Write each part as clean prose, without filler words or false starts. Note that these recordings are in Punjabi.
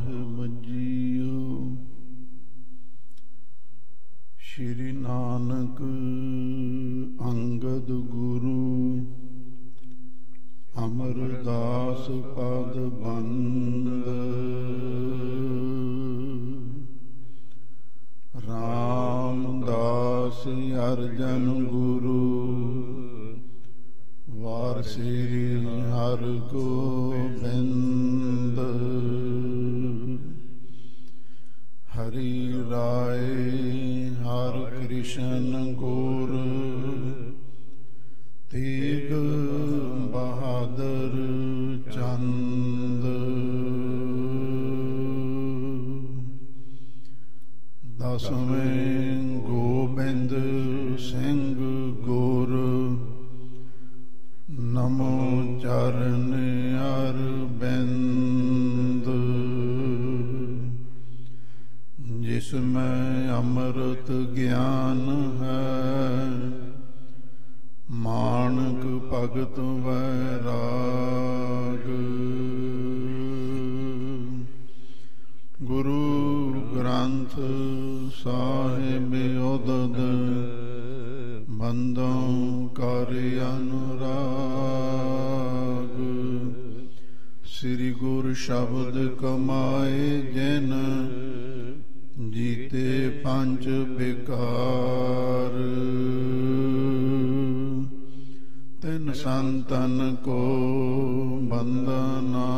ਸਾਹਿਬ ਜੀਓ। ਸ਼੍ਰੀ ਨਾਨਕ ਅੰਗਦ ਗੁਰੂ ਅਮਰਦਾਸ ਪਦ ਬੰਦ। ਰਾਮਦਾਸ ਅਰਜਨ ਗੁਰੂ ਵਾਰ ਸ੍ਰੀ ਹਰਿ ਗੋਬਿੰਦ। ਹਰੀ ਰਾਏ ਹਰਿ ਕ੍ਰਿਸ਼ਨ ਗੁਰ ਤੇਗ ਬਹਾਦਰ ਚੰਦ। ਦਸਵੇਂ ਗੋਬਿੰਦ ਸਿੰਘ ਗੁਰ ਨਮੋ ਚਰਨ ਅਰਬਿੰਦ। ਜਿਸਮੈ ਅੰਮ੍ਰਿਤ ਗਿਆਨ ਹੈ ਮਾਨਕ ਭਗਤ ਵੈਰਾਗ। ਗੁਰੂ ਗ੍ਰੰਥ ਸਾਹਿਬ ਉਦਦ ਬੰਦੋਂ ਕਰ ਅਨੁਰਾਗ। ਸ੍ਰੀ ਗੁਰ ਸ਼ਬਦ ਕਮਾਏ ਜਿਨ ਜੀਤੇ ਪੰਜ ਬਿਕਾਰ। ਤਿਨ ਸੰਤਨ ਕੋ ਬੰਦਨਾ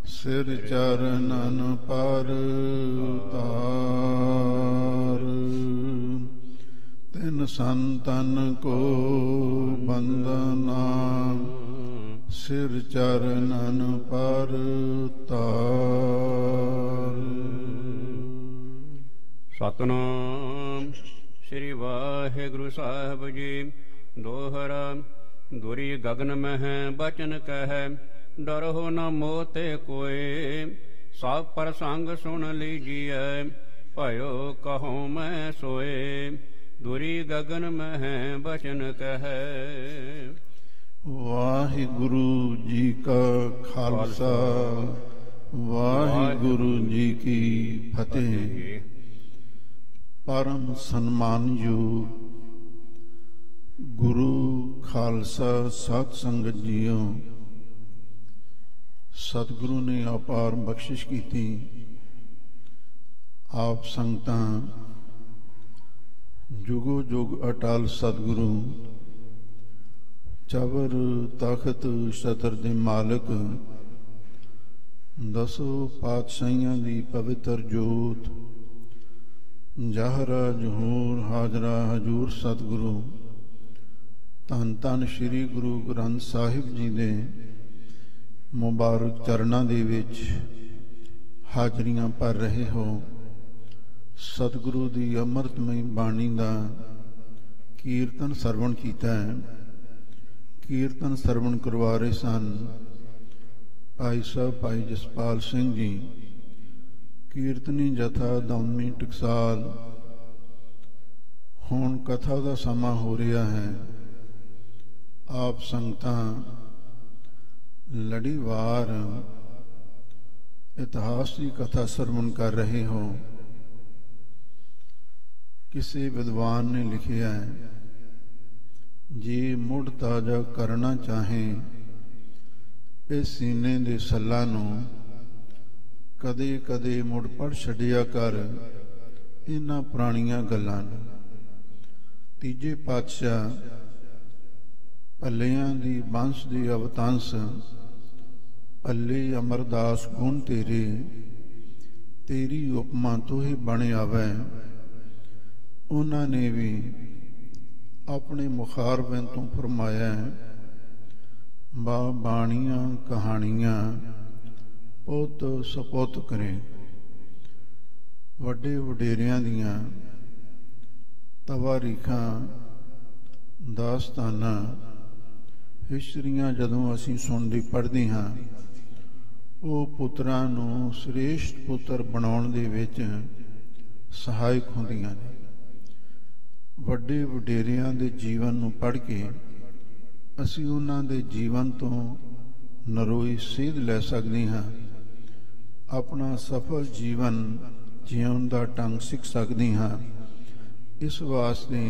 ਸਿਰ ਚਰਨਨ ਪਰ ਉਤਾਰ। ਤਿਨ ਸੰਤਨ ਕੋ ਬੰਦਨਾ ਸਿਰ ਚਰਨਨ ਪਰ ਉਤਾਰ। ਸਤਨਾਮ ਸ੍ਰੀ ਵਾਹਿਗੁਰੂ ਸਾਹਿਬ ਜੀ। ਦੋਹਰਾ ਦੁਰੀ ਗਗਨ ਮਹਿ ਬਚਨ ਕਹਿ ਡਰਹੁ ਨ ਮੋਤੇ ਕੋਏ। ਸਭ ਪ੍ਰਸੰਗ ਸੁਣ ਲੀਜੀਐ ਭਇਓ ਕਹੋ ਮੈਂ ਸੋਏ। ਦੁਰੀ ਗਗਨ ਮਹਿ ਬਚਨ ਕਹਿ। ਵਾਹਿਗੁਰੂ ਜੀ ਕਾ ਖਾਲਸਾ ਵਾਹਿਗੁਰੂ ਜੀ ਕੀ ਫਤਿਹ। ਪਰਮ ਸਨਮਾਨਯੋਗ ਗੁਰੂ ਖਾਲਸਾ ਸਤ ਸੰਗਤ ਜੀਓ। ਸਤਿਗੁਰੂ ਨੇ ਅਪਾਰ ਬਖਸ਼ਿਸ਼ ਕੀਤੀ। ਆਪ ਸੰਗਤਾਂ ਜੁਗੋ ਜੁਗ ਅਟਲ ਸਤਿਗੁਰੂ ਚਵਰ ਤਖਤ ਛਤਰ ਦੇ ਮਾਲਕ ਦਸੋ ਪਾਤਸ਼ਾਹੀਆਂ ਦੀ ਪਵਿੱਤਰ ਜੋਤ ਜਹਰਾ ਜਹੂਰ ਹਾਜ਼ਰਾ ਹਜੂਰ ਸਤਿਗੁਰੂ ਧੰਨ ਧੰਨ ਸ਼੍ਰੀ ਗੁਰੂ ਗ੍ਰੰਥ ਸਾਹਿਬ ਜੀ ਦੇ ਮੁਬਾਰਕ ਚਰਨਾਂ ਦੇ ਵਿੱਚ ਹਾਜ਼ਰੀਆਂ ਭਰ ਰਹੇ ਹੋ। ਸਤਿਗੁਰੂ ਦੀ ਅੰਮ੍ਰਿਤਮਈ ਬਾਣੀ ਦਾ ਕੀਰਤਨ ਸਰਵਣ ਕੀਤਾ ਹੈ। ਕੀਰਤਨ ਸਰਵਣ ਕਰਵਾ ਰਹੇ ਸਨ ਭਾਈ ਸਾਹਿਬ ਭਾਈ ਜਸਪਾਲ ਸਿੰਘ ਜੀ, ਕੀਰਤਨੀ ਜਥਾ ਦੌਮੀ ਟਕਸਾਲ। ਹੁਣ ਕਥਾ ਦਾ ਸਮਾਂ ਹੋ ਰਿਹਾ ਹੈ। ਆਪ ਸੰਗਤਾਂ ਲੜੀਵਾਰ ਇਤਿਹਾਸ ਦੀ ਕਥਾ ਸਰਵਣ ਕਰ ਰਹੇ ਹੋ। ਕਿਸੇ ਵਿਦਵਾਨ ਨੇ ਲਿਖਿਆ ਹੈ, ਜੇ ਮੁੜ ਤਾਜ਼ਾ ਕਰਨਾ ਚਾਹੇ ਇਸ ਸੀਨੇ ਦੇ ਸੱਲਾਂ ਨੂੰ ਕਦੇ ਕਦੇ ਮੁੜ ਪੜ ਛੱਡਿਆ ਕਰ ਇਹਨਾਂ ਪੁਰਾਣੀਆਂ ਗੱਲਾਂ ਨੂੰ। ਤੀਜੇ ਪਾਤਸ਼ਾਹ ਭੱਲਿਆਂ ਦੀ ਬੰਸ ਦੀ ਅਵਤੰਸ ਭੱਲੇ ਅਮਰਦਾਸ ਗੁਣ ਤੇਰੇ ਤੇਰੀ ਉਪਮਾ ਤੋਂ ਹੀ ਬਣ ਆਵੈ। ਉਹਨਾਂ ਨੇ ਵੀ ਆਪਣੇ ਮੁਖਾਰਬਿਆਂ ਤੋਂ ਫਰਮਾਇਆ, ਬਾ ਬਾਣੀਆਂ ਕਹਾਣੀਆਂ ਪੁੱਤ ਸਪੁੱਤ ਕਰੇ। ਵੱਡੇ ਵਡੇਰਿਆਂ ਦੀਆਂ ਤਵਾਰੀਖਾਂ ਦਾਸਤਾਨਾਂ ਹਿਸਟਰੀਆਂ ਜਦੋਂ ਅਸੀਂ ਸੁਣਦੇ ਪੜ੍ਹਦੇ ਹਾਂ, ਉਹ ਪੁੱਤਰਾਂ ਨੂੰ ਸ੍ਰੇਸ਼ਟ ਪੁੱਤਰ ਬਣਾਉਣ ਦੇ ਵਿੱਚ ਸਹਾਇਕ ਹੁੰਦੀਆਂ ਨੇ। ਵੱਡੇ ਵਡੇਰਿਆਂ ਦੇ ਜੀਵਨ ਨੂੰ ਪੜ੍ਹ ਕੇ ਅਸੀਂ ਉਹਨਾਂ ਦੇ ਜੀਵਨ ਤੋਂ ਨਰੋਈ ਸੇਧ ਲੈ ਸਕਦੇ ਹਾਂ ਆਪਣਾ ਸਫਲ ਜੀਵਨ ਜਿਉਣ ਦਾ ਢੰਗ ਸਿੱਖ ਸਕਦੀ ਹਾਂ। ਇਸ ਵਾਸਤੇ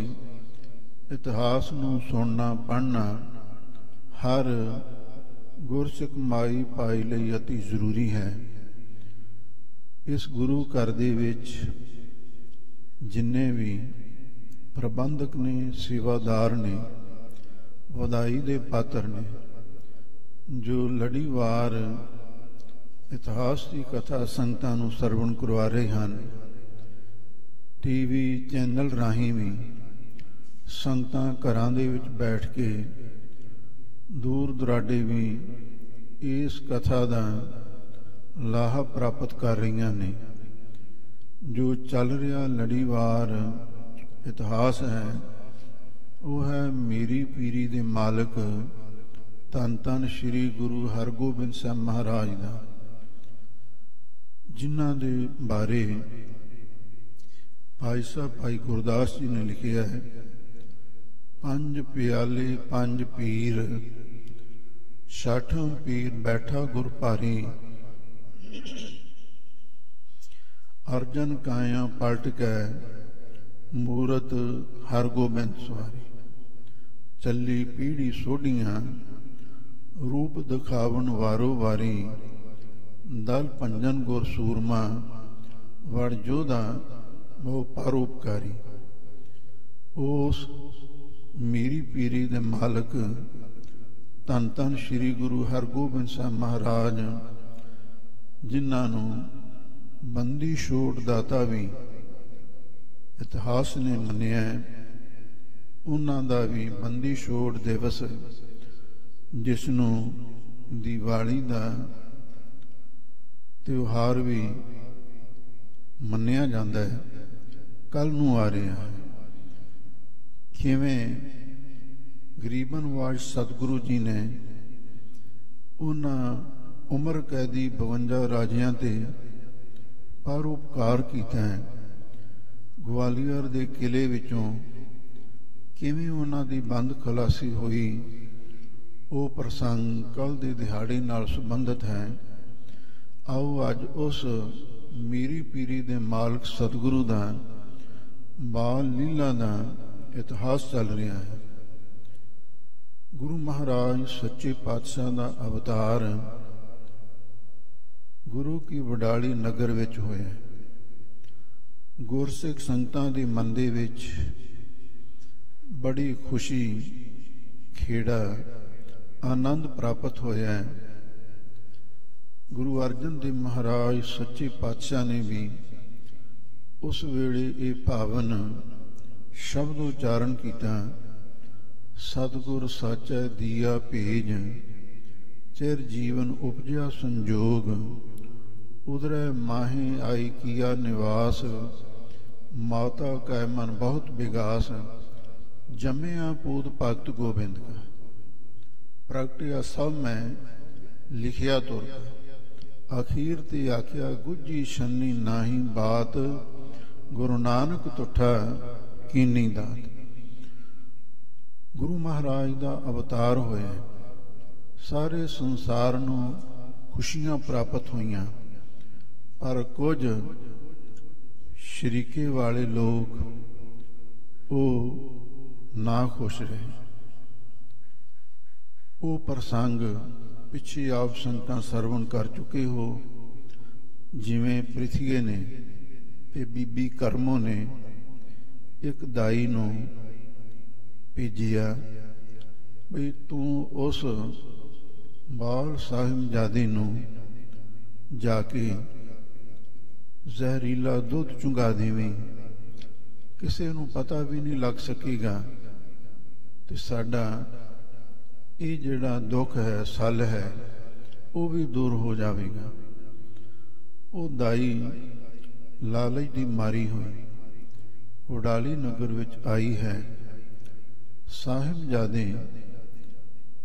ਇਤਿਹਾਸ ਨੂੰ ਸੁਣਨਾ ਪੜ੍ਹਨਾ ਹਰ ਗੁਰਸਿੱਖ ਮਾਈ ਭਾਈ ਲਈ ਅਤੀ ਜ਼ਰੂਰੀ ਹੈ। ਇਸ ਗੁਰੂ ਘਰ ਦੇ ਵਿੱਚ ਜਿੰਨੇ ਵੀ ਪ੍ਰਬੰਧਕ ਨੇ, ਸੇਵਾਦਾਰ ਨੇ, ਵਧਾਈ ਦੇ ਪਾਤਰ ਨੇ, ਜੋ ਲੜੀਵਾਰ ਇਤਿਹਾਸ ਦੀ ਕਥਾ ਸੰਗਤਾਂ ਨੂੰ ਸਰਵਣ ਕਰਵਾ ਰਹੇ ਹਨ, ਟੀਵੀ ਚੈਨਲ ਰਾਹੀਂ ਵੀ ਸੰਗਤਾਂ ਘਰਾਂ ਦੇ ਵਿੱਚ ਬੈਠ ਕੇ ਦੂਰ ਦੁਰਾਡੇ ਵੀ ਇਸ ਕਥਾ ਦਾ ਲਾਹਾ ਪ੍ਰਾਪਤ ਕਰ ਰਹੀਆਂ ਨੇ। ਜੋ ਚੱਲ ਰਿਹਾ ਲੜੀਵਾਰ ਇਤਿਹਾਸ ਹੈ ਉਹ ਹੈ ਮੀਰੀ ਪੀਰੀ ਦੇ ਮਾਲਕ ਧੰਨ ਧੰਨ ਸ਼੍ਰੀ ਗੁਰੂ ਹਰਗੋਬਿੰਦ ਸਾਹਿਬ ਮਹਾਰਾਜ ਦਾ, ਜਿਨ੍ਹਾਂ ਦੇ ਬਾਰੇ ਭਾਈ ਸਾਹਿਬ ਭਾਈ ਗੁਰਦਾਸ ਜੀ ਨੇ ਲਿਖਿਆ ਹੈ, ਪੰਜ ਪਿਆਲੇ ਪੰਜ ਪੀਰ, ਛਾਠਾਂ ਪੀਰ ਬੈਠਾ ਗੁਰ ਭਾਰੀ, ਅਰਜਨ ਕਾਇਆ ਪਲਟ ਕੇ ਮੂਰਤ ਹਰਗੋਬਿੰਦ ਸਵਾਰੀ, ਚੱਲੀ ਪੀੜੀ ਸੋਢੀਆਂ ਰੂਪ ਦਿਖਾਵਣ ਵਾਰੋ ਵਾਰੀ, ਦਲ ਭੰਜਨ ਗੁਰ ਸੂਰਮਾ ਵੜ ਜੋਧਾ ਬਹੁ ਪਰਉਪਕਾਰੀ। ਉਸ ਮੀਰੀ ਪੀਰੀ ਦੇ ਮਾਲਕ ਧੰਨ ਧੰਨ ਸ਼੍ਰੀ ਗੁਰੂ ਹਰਗੋਬਿੰਦ ਸਾਹਿਬ ਮਹਾਰਾਜ, ਜਿਨ੍ਹਾਂ ਨੂੰ ਬੰਦੀ ਛੋੜ ਦਾਤਾ ਵੀ ਇਤਿਹਾਸ ਨੇ ਮੰਨਿਆ, ਉਹਨਾਂ ਦਾ ਵੀ ਬੰਦੀ ਛੋੜ ਦਿਵਸ, ਜਿਸ ਨੂੰ ਦੀਵਾਲੀ ਦਾ ਤਿਉਹਾਰ ਵੀ ਮੰਨਿਆ ਜਾਂਦਾ ਹੈ, ਕੱਲ ਨੂੰ ਆ ਰਿਹਾ ਹੈ। ਕਿਵੇਂ ਗਰੀਬਨ ਵਾਜ ਸਤਿਗੁਰੂ ਜੀ ਨੇ ਉਹਨਾਂ ਉਮਰ ਕੈਦੀ 52 ਰਾਜਿਆਂ ਤੇ ਪਰਉਪਕਾਰ ਕੀਤਾ ਹੈ। ਗਵਾਲੀਅਰ ਦੇ ਕਿਲੇ ਵਿੱਚੋਂ ਕਿਵੇਂ ਉਹਨਾਂ ਦੀ ਬੰਦ ਖਲਾਸੀ ਹੋਈ, ਉਹ ਪ੍ਰਸੰਗ ਕੱਲ ਦੇ ਦਿਹਾੜੇ ਨਾਲ ਸੰਬੰਧਿਤ ਹੈ। ਆਓ ਅੱਜ ਉਸ ਮੀਰੀ ਪੀਰੀ ਦੇ ਮਾਲਕ ਸਤਿਗੁਰੂ ਦਾ ਬਾਲ ਲੀਲਾ ਦਾ ਇਤਿਹਾਸ ਚੱਲ ਰਿਹਾ ਹੈ। ਗੁਰੂ ਮਹਾਰਾਜ ਸੱਚੇ ਪਾਤਸ਼ਾਹ ਦਾ ਅਵਤਾਰ ਗੁਰੂ ਕੀ ਵਡਾਲੀ ਨਗਰ ਵਿੱਚ ਹੋਇਆ। ਗੁਰਸਿੱਖ ਸੰਗਤਾਂ ਦੇ ਮਨ ਦੇ ਵਿੱਚ ਬੜੀ ਖੁਸ਼ੀ, ਖੇੜਾ, ਆਨੰਦ ਪ੍ਰਾਪਤ ਹੋਇਆ। ਗੁਰੂ ਅਰਜਨ ਦੇਵ ਮਹਾਰਾਜ ਸੱਚੇ ਪਾਤਸ਼ਾਹ ਨੇ ਵੀ ਉਸ ਵੇਲੇ ਇਹ ਭਾਵਨ ਸ਼ਬਦ ਉਚਾਰਨ ਕੀਤਾ, ਸਤਿਗੁਰ ਸਾਚੈ ਦੀਆ ਭੇਜ, ਚਿਰ ਜੀਵਨ ਉਪਜਿਆ ਸੰਜੋਗ, ਉਧਰੈ ਮਾਹੇ ਆਈ ਕੀਆ ਨਿਵਾਸ, ਮਾਤਾ ਕੈ ਮਨ ਬਹੁਤ ਵਿਗਾਸ, ਜੰਮਿਆ ਪੂਤ ਭਗਤ ਗੋਬਿੰਦ ਕਾ, ਪ੍ਰਗਟਿਆ ਸਭ ਮੈਂ ਲਿਖਿਆ ਤੁਰ ਕਾ, ਅਖੀਰ ਤੇ ਆਖਿਆ ਗੁੱਜੀ ਛੰਨੀ ਨਾਹੀ ਬਾਤ, ਗੁਰੂ ਨਾਨਕ ਤੁਠਾ ਕੀਨੀ ਦਾਤ। ਗੁਰੂ ਮਹਾਰਾਜ ਦਾ ਅਵਤਾਰ ਹੋਇਆ, ਸਾਰੇ ਸੰਸਾਰ ਨੂੰ ਖੁਸ਼ੀਆਂ ਪ੍ਰਾਪਤ ਹੋਈਆਂ, ਪਰ ਕੁਝ ਸ਼ਰੀਕੇ ਵਾਲੇ ਲੋਕ ਉਹ ਨਾ ਖੁਸ਼ ਰਹੇ। ਉਹ ਪ੍ਰਸੰਗ ਪਿੱਛੇ ਆਪ ਸੰਗਤਾਂ ਸਰਵਣ ਕਰ ਚੁੱਕੇ ਹੋ, ਜਿਵੇਂ ਪ੍ਰਿਥੀਏ ਨੇ ਤੇ ਬੀਬੀ ਕਰਮੋ ਨੇ ਇੱਕ ਦਾਈ ਨੂੰ ਭੇਜਿਆ ਬਈ ਤੂੰ ਉਸ ਬਾਲ ਸਾਹਿਬਜ਼ਾਦੇ ਨੂੰ ਜਾ ਕੇ ਜ਼ਹਿਰੀਲਾ ਦੁੱਧ ਚੁੰਗਾ ਦੇਵੀਂ, ਕਿਸੇ ਨੂੰ ਪਤਾ ਵੀ ਨਹੀਂ ਲੱਗ ਸਕੇਗਾ ਤੇ ਸਾਡਾ ਇਹ ਜਿਹੜਾ ਦੁੱਖ ਹੈ, ਸੱਲ ਹੈ, ਉਹ ਵੀ ਦੂਰ ਹੋ ਜਾਵੇਗਾ। ਉਹ ਦਾਈ ਲਾਲਚ ਦੀ ਮਾਰੀ ਹੋਈ ਵਡਾਲੀ ਨਗਰ ਵਿੱਚ ਆਈ ਹੈ। ਸਾਹਿਬਜ਼ਾਦੇ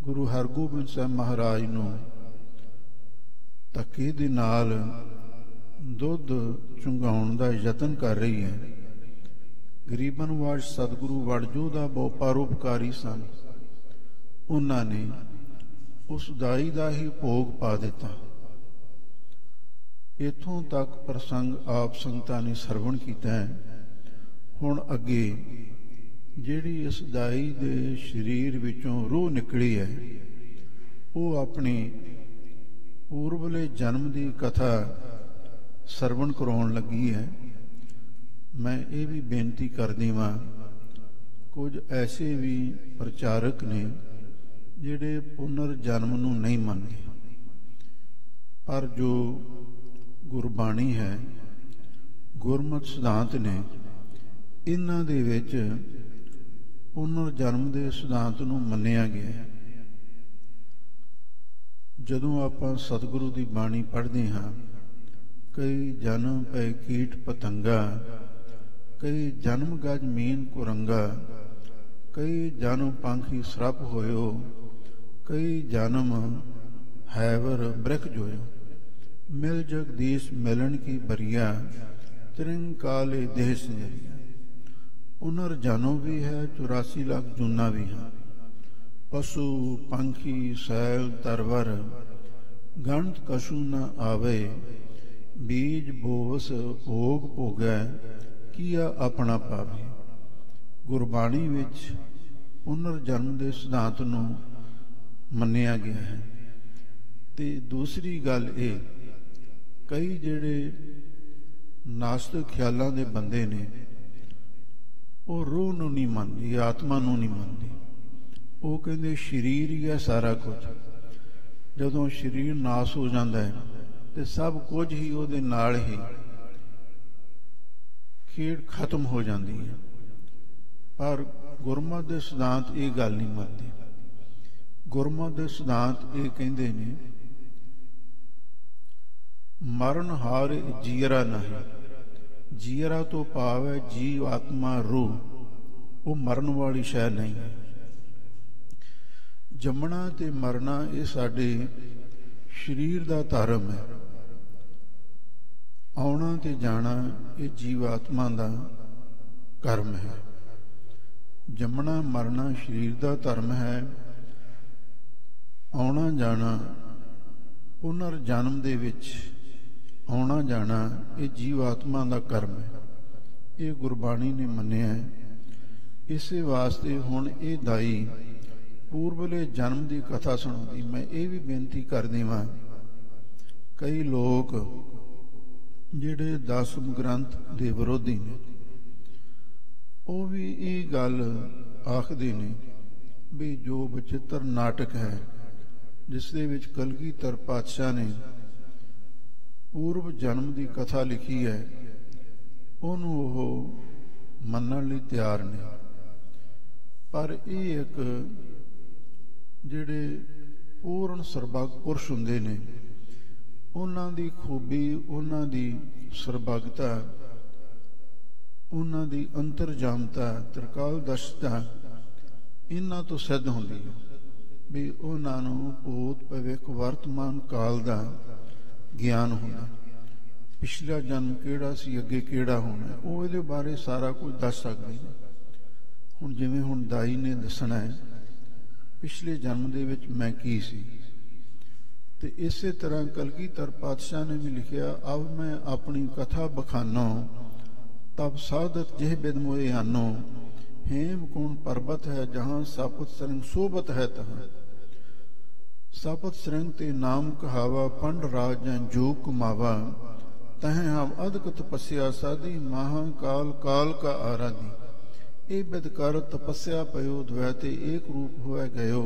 ਗੁਰੂ ਹਰਗੋਬਿੰਦ ਸਾਹਿਬ ਮਹਾਰਾਜ ਨੂੰ ਧੱਕੇ ਦੇ ਨਾਲ ਦੁੱਧ ਚੁੰਘਾਉਣ ਦਾ ਯਤਨ ਕਰ ਰਹੀ ਹੈ। ਗਰੀਬਨ ਵਾਜ ਸਤਿਗੁਰੂ ਵੜਜੋ ਦਾ ਬਹੁ ਪਰਉਪਕਾਰੀ ਸਨ। ਉਹਨਾਂ ਨੇ ਉਸ ਦਾਈ ਦਾ ਹੀ ਭੋਗ ਪਾ ਦਿੱਤਾ। ਇਥੋਂ ਤੱਕ ਪ੍ਰਸੰਗ ਆਪ ਸੰਗਤਾਂ ਨੇ ਸਰਵਣ ਕੀਤਾ ਹੈ। ਹੁਣ ਅੱਗੇ ਜਿਹੜੀ ਇਸ ਦਾਈ ਦੇ ਸਰੀਰ ਵਿੱਚੋਂ ਰੂਹ ਨਿਕਲੀ ਹੈ, ਉਹ ਆਪਣੀ ਪੂਰਬਲੇ ਜਨਮ ਦੀ ਕਥਾ ਸਰਵਣ ਕਰਾਉਣ ਲੱਗੀ ਹੈ। ਮੈਂ ਇਹ ਵੀ ਬੇਨਤੀ ਕਰਦੀ ਹਾਂ, ਕੁਝ ਐਸੇ ਵੀ ਪ੍ਰਚਾਰਕ ਨੇ ਜਿਹੜੇ ਪੁਨਰ ਜਨਮ ਨੂੰ ਨਹੀਂ ਮੰਨਦੇ, ਪਰ ਜੋ ਗੁਰਬਾਣੀ ਹੈ, ਗੁਰਮਤਿ ਸਿਧਾਂਤ ਨੇ, ਇਹਨਾਂ ਦੇ ਵਿੱਚ ਪੁਨਰ ਜਨਮ ਦੇ ਸਿਧਾਂਤ ਨੂੰ ਮੰਨਿਆ ਗਿਆ ਹੈ। ਜਦੋਂ ਆਪਾਂ ਸਤਿਗੁਰੂ ਦੀ ਬਾਣੀ ਪੜ੍ਹਦੇ ਹਾਂ, ਕਈ ਜਨਮ ਪੈ ਕੀਟ ਪਤੰਗਾ, ਕਈ ਜਨਮ ਗਜ ਮੀਨ ਕੁਰੰਗਾ, ਕਈ ਜਨਮ ਪੰਖੀ ਸਰਪ ਹੋਇਓ, ਕਈ ਜਨਮ ਹੈਵਰ ਬ੍ਰਿਖ ਜੋਇਓ, ਮਿਲ ਜਗਦੀਸ਼ ਮਿਲਣ ਕੀ ਬਰੀਆ, ਤ੍ਰਿੰਗ ਕਾਲੇ ਦੇਹ ਸੰਜਰੀਆ। ਪੁਨਰ ਜਨਮ ਵੀ ਹੈ, 84 ਲੱਖ ਜੂਨਾ ਵੀ ਹੈ। ਪਸ਼ੂ ਪੰਖੀ ਸੈਲ ਤਰਵਰ, ਗਣਤ ਕਛੂ ਨ ਆਵੇ, ਬੀਜ ਬੋਸ ਭੋਗ ਭੋਗੈ, ਕੀਆ ਆਪਣਾ ਪਾਵੇ। ਗੁਰਬਾਣੀ ਵਿੱਚ ਪੁਨਰ ਜਨਮ ਦੇ ਸਿਧਾਂਤ ਨੂੰ ਮੰਨਿਆ ਗਿਆ ਹੈ। ਤੇ ਦੂਸਰੀ ਗੱਲ ਇਹ, ਕਈ ਜਿਹੜੇ ਨਾਸਤਿਕ ਖਿਆਲਾਂ ਦੇ ਬੰਦੇ ਨੇ, ਉਹ ਰੂਹ ਨੂੰ ਨਹੀਂ ਮੰਨਦੇ, ਆਤਮਾ ਨੂੰ ਨਹੀਂ ਮੰਨਦੇ। ਉਹ ਕਹਿੰਦੇ ਸਰੀਰ ਹੀ ਹੈ ਸਾਰਾ ਕੁਝ। ਜਦੋਂ ਸਰੀਰ ਨਾਸ ਹੋ ਜਾਂਦਾ ਹੈ ਤੇ ਸਭ ਕੁਝ ਹੀ ਉਹਦੇ ਨਾਲ ਹੀ ਖੇਡ ਖਤਮ ਹੋ ਜਾਂਦੀ ਹੈ। ਪਰ ਗੁਰਮਤਿ ਦੇ ਸਿਧਾਂਤ ਇਹ ਗੱਲ ਨਹੀਂ ਮੰਨਦੇ। ਗੁਰਮਤਿ ਦੇ ਸਿਧਾਂਤ ਇਹ ਕਹਿੰਦੇ ਨੇ, ਮਰਨ ਹਾਰ ਜੀਅਰਾ ਨਹੀਂ। ਜੀਅਰਾ ਤੋਂ ਭਾਵ ਹੈ ਜੀਵ ਆਤਮਾ ਰੂਹ, ਉਹ ਮਰਨ ਵਾਲੀ ਸ਼ੈ ਨਹੀਂ ਹੈ। ਜੰਮਣਾ ਤੇ ਮਰਨਾ ਇਹ ਸਾਡੇ ਸਰੀਰ ਦਾ ਧਰਮ ਹੈ। ਆਉਣਾ ਤੇ ਜਾਣਾ ਇਹ ਜੀਵ ਆਤਮਾ ਦਾ ਕਰਮ ਹੈ। ਜੰਮਣਾ ਮਰਨਾ ਸਰੀਰ ਦਾ ਧਰਮ ਹੈ। ਆਉਣਾ ਜਾਣਾ, ਪੁਨਰ ਜਨਮ ਦੇ ਵਿੱਚ ਆਉਣਾ ਜਾਣਾ, ਇਹ ਜੀਵ ਆਤਮਾ ਦਾ ਕਰਮ ਹੈ। ਇਹ ਗੁਰਬਾਣੀ ਨੇ ਮੰਨਿਆ ਹੈ। ਇਸੇ ਵਾਸਤੇ ਹੁਣ ਇਹ ਦਾਈ ਪੂਰਬਲੇ ਜਨਮ ਦੀ ਕਥਾ ਸੁਣਾਉਂਦੀ। ਮੈਂ ਇਹ ਵੀ ਬੇਨਤੀ ਕਰਦੀ ਹਾਂ, ਕਈ ਲੋਕ ਜਿਹੜੇ ਦਸਮ ਗ੍ਰੰਥ ਦੇ ਵਿਰੋਧੀ ਨੇ, ਉਹ ਵੀ ਇਹ ਗੱਲ ਆਖਦੇ ਨੇ ਵੀ ਜੋ ਬਚਿੱਤਰ ਨਾਟਕ ਹੈ, ਜਿਸ ਦੇ ਵਿੱਚ ਕਲਗੀਧਰ ਪਾਤਸ਼ਾਹ ਨੇ ਪੂਰਬ ਜਨਮ ਦੀ ਕਥਾ ਲਿਖੀ ਹੈ, ਉਹਨੂੰ ਉਹ ਮੰਨਣ ਲਈ ਤਿਆਰ ਨੇ। ਪਰ ਇਹ ਇੱਕ ਜਿਹੜੇ ਪੂਰਨ ਸਰਬੱਗ ਪੁਰਸ਼ ਹੁੰਦੇ ਨੇ, ਉਹਨਾਂ ਦੀ ਖੂਬੀ, ਉਹਨਾਂ ਦੀ ਸਰਬੱਗਤਾ, ਉਹਨਾਂ ਦੀ ਅੰਤਰਜਾਮਤਾ, ਤ੍ਰਿਕਾਲਦਰਸ਼ਤਾ, ਇਹਨਾਂ ਤੋਂ ਸਿੱਧ ਹੁੰਦੀ ਹੈ ਵੀ ਉਹਨਾਂ ਨੂੰ ਭੂਤ ਭਵਿੱਖ ਵਰਤਮਾਨ ਕਾਲ ਦਾ ਗਿਆਨ ਹੁੰਦਾ। ਪਿਛਲਾ ਜਨਮ ਕਿਹੜਾ ਸੀ, ਅੱਗੇ ਕਿਹੜਾ ਹੋਣਾ, ਉਹ ਇਹਦੇ ਬਾਰੇ ਸਾਰਾ ਕੁਝ ਦੱਸ ਸਕਦੇ ਨੇ। ਹੁਣ ਜਿਵੇਂ ਹੁਣ ਦਾਈ ਨੇ ਦੱਸਣਾ ਹੈ ਪਿਛਲੇ ਜਨਮ ਦੇ ਵਿੱਚ ਮੈਂ ਕੀ ਸੀ, ਤੇ ਇਸੇ ਤਰ੍ਹਾਂ ਕਲਗੀਧਰ ਪਾਤਸ਼ਾਹ ਨੇ ਵੀ ਲਿਖਿਆ, ਅਬ ਮੈਂ ਆਪਣੀ ਕਥਾ ਬਖਾਨੋ, ਤਬ ਸਾਧਤ ਜਿਹ ਬਿਦ ਮੋਏ ਆਨੋ, हेमकुंड पर्वत है जहां सापुत सरंग सोबत है तहां, सापुत सरंग ते नाम कहावा, पंड राज जोग कुमावा, तह हम अदक तपस्या साधी, महाकाल काल का आराधी, ए बिदकार तपस्या पयो द्वैते एक रूप होए गयो।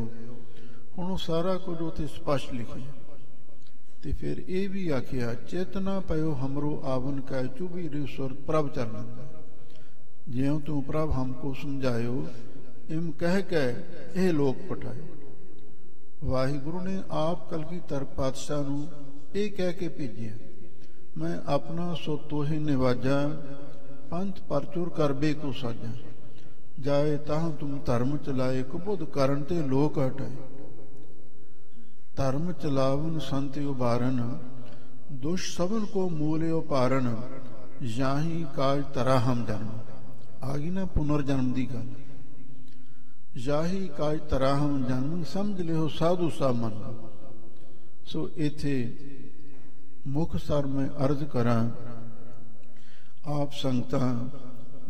हुण सारा कुछ उथे स्पष्ट लिखिया। ते फिर ये भी आखिया, चेतना पयो हमरो आवन कै, चुभी रि सुर प्रभ चरण, ज्यों तू प्रभ हमको समझायो, इम कह के ਇਹ ਲੋਕ ਪਟਾਏ। ਵਾਹਿਗੁਰੂ ਨੇ ਆਪ ਕਲਗੀਧਰ ਪਾਤਸ਼ਾਹ ਨੂੰ ਇਹ ਕਹਿ ਕੇ ਭੇਜਿਆ, ਮੈਂ ਆਪਣਾ ਸੋ ਤੋਹਿ ਨਿਵਾਜਾ, ਪੰਥ ਪਰਚੁਰ ਕਰਬੇ ਕੋ ਸਾਜਾ, ਜਾਏ ਤਾਹ ਤੁਮ ਧਰਮ ਚਲਾਏ, ਕੁਬੁੱਧ ਕਰਨ ਤੇ ਲੋਕ ਹਟਾਏ, ਧਰਮ ਚਲਾਵਨ ਸੰਤ ਉਬਾਰਨ, ਦੁਸ਼ ਸਭਨ ਕੋ ਮੂਲੇ ਉਪਾਰਨ, ਯਾਹੀ ਕਾਜ ਤਰਾ ਹਮ ਜਨਮ। ਆ ਗਈ ਨਾ ਪੁਨਰ ਜਨਮ ਦੀ ਗੱਲ। ਯਾਹੀ ਕਾਜ ਤਰਾਹਮ ਜਨਮ, ਸਮਝ ਲਿਓ ਸਾਧੂ ਸਾ ਮਨ। ਸੋ ਇੱਥੇ ਮੁਖ ਸਰ ਮੈਂ ਅਰਜ਼ ਕਰਾਂ, ਆਪ ਸੰਗਤਾਂ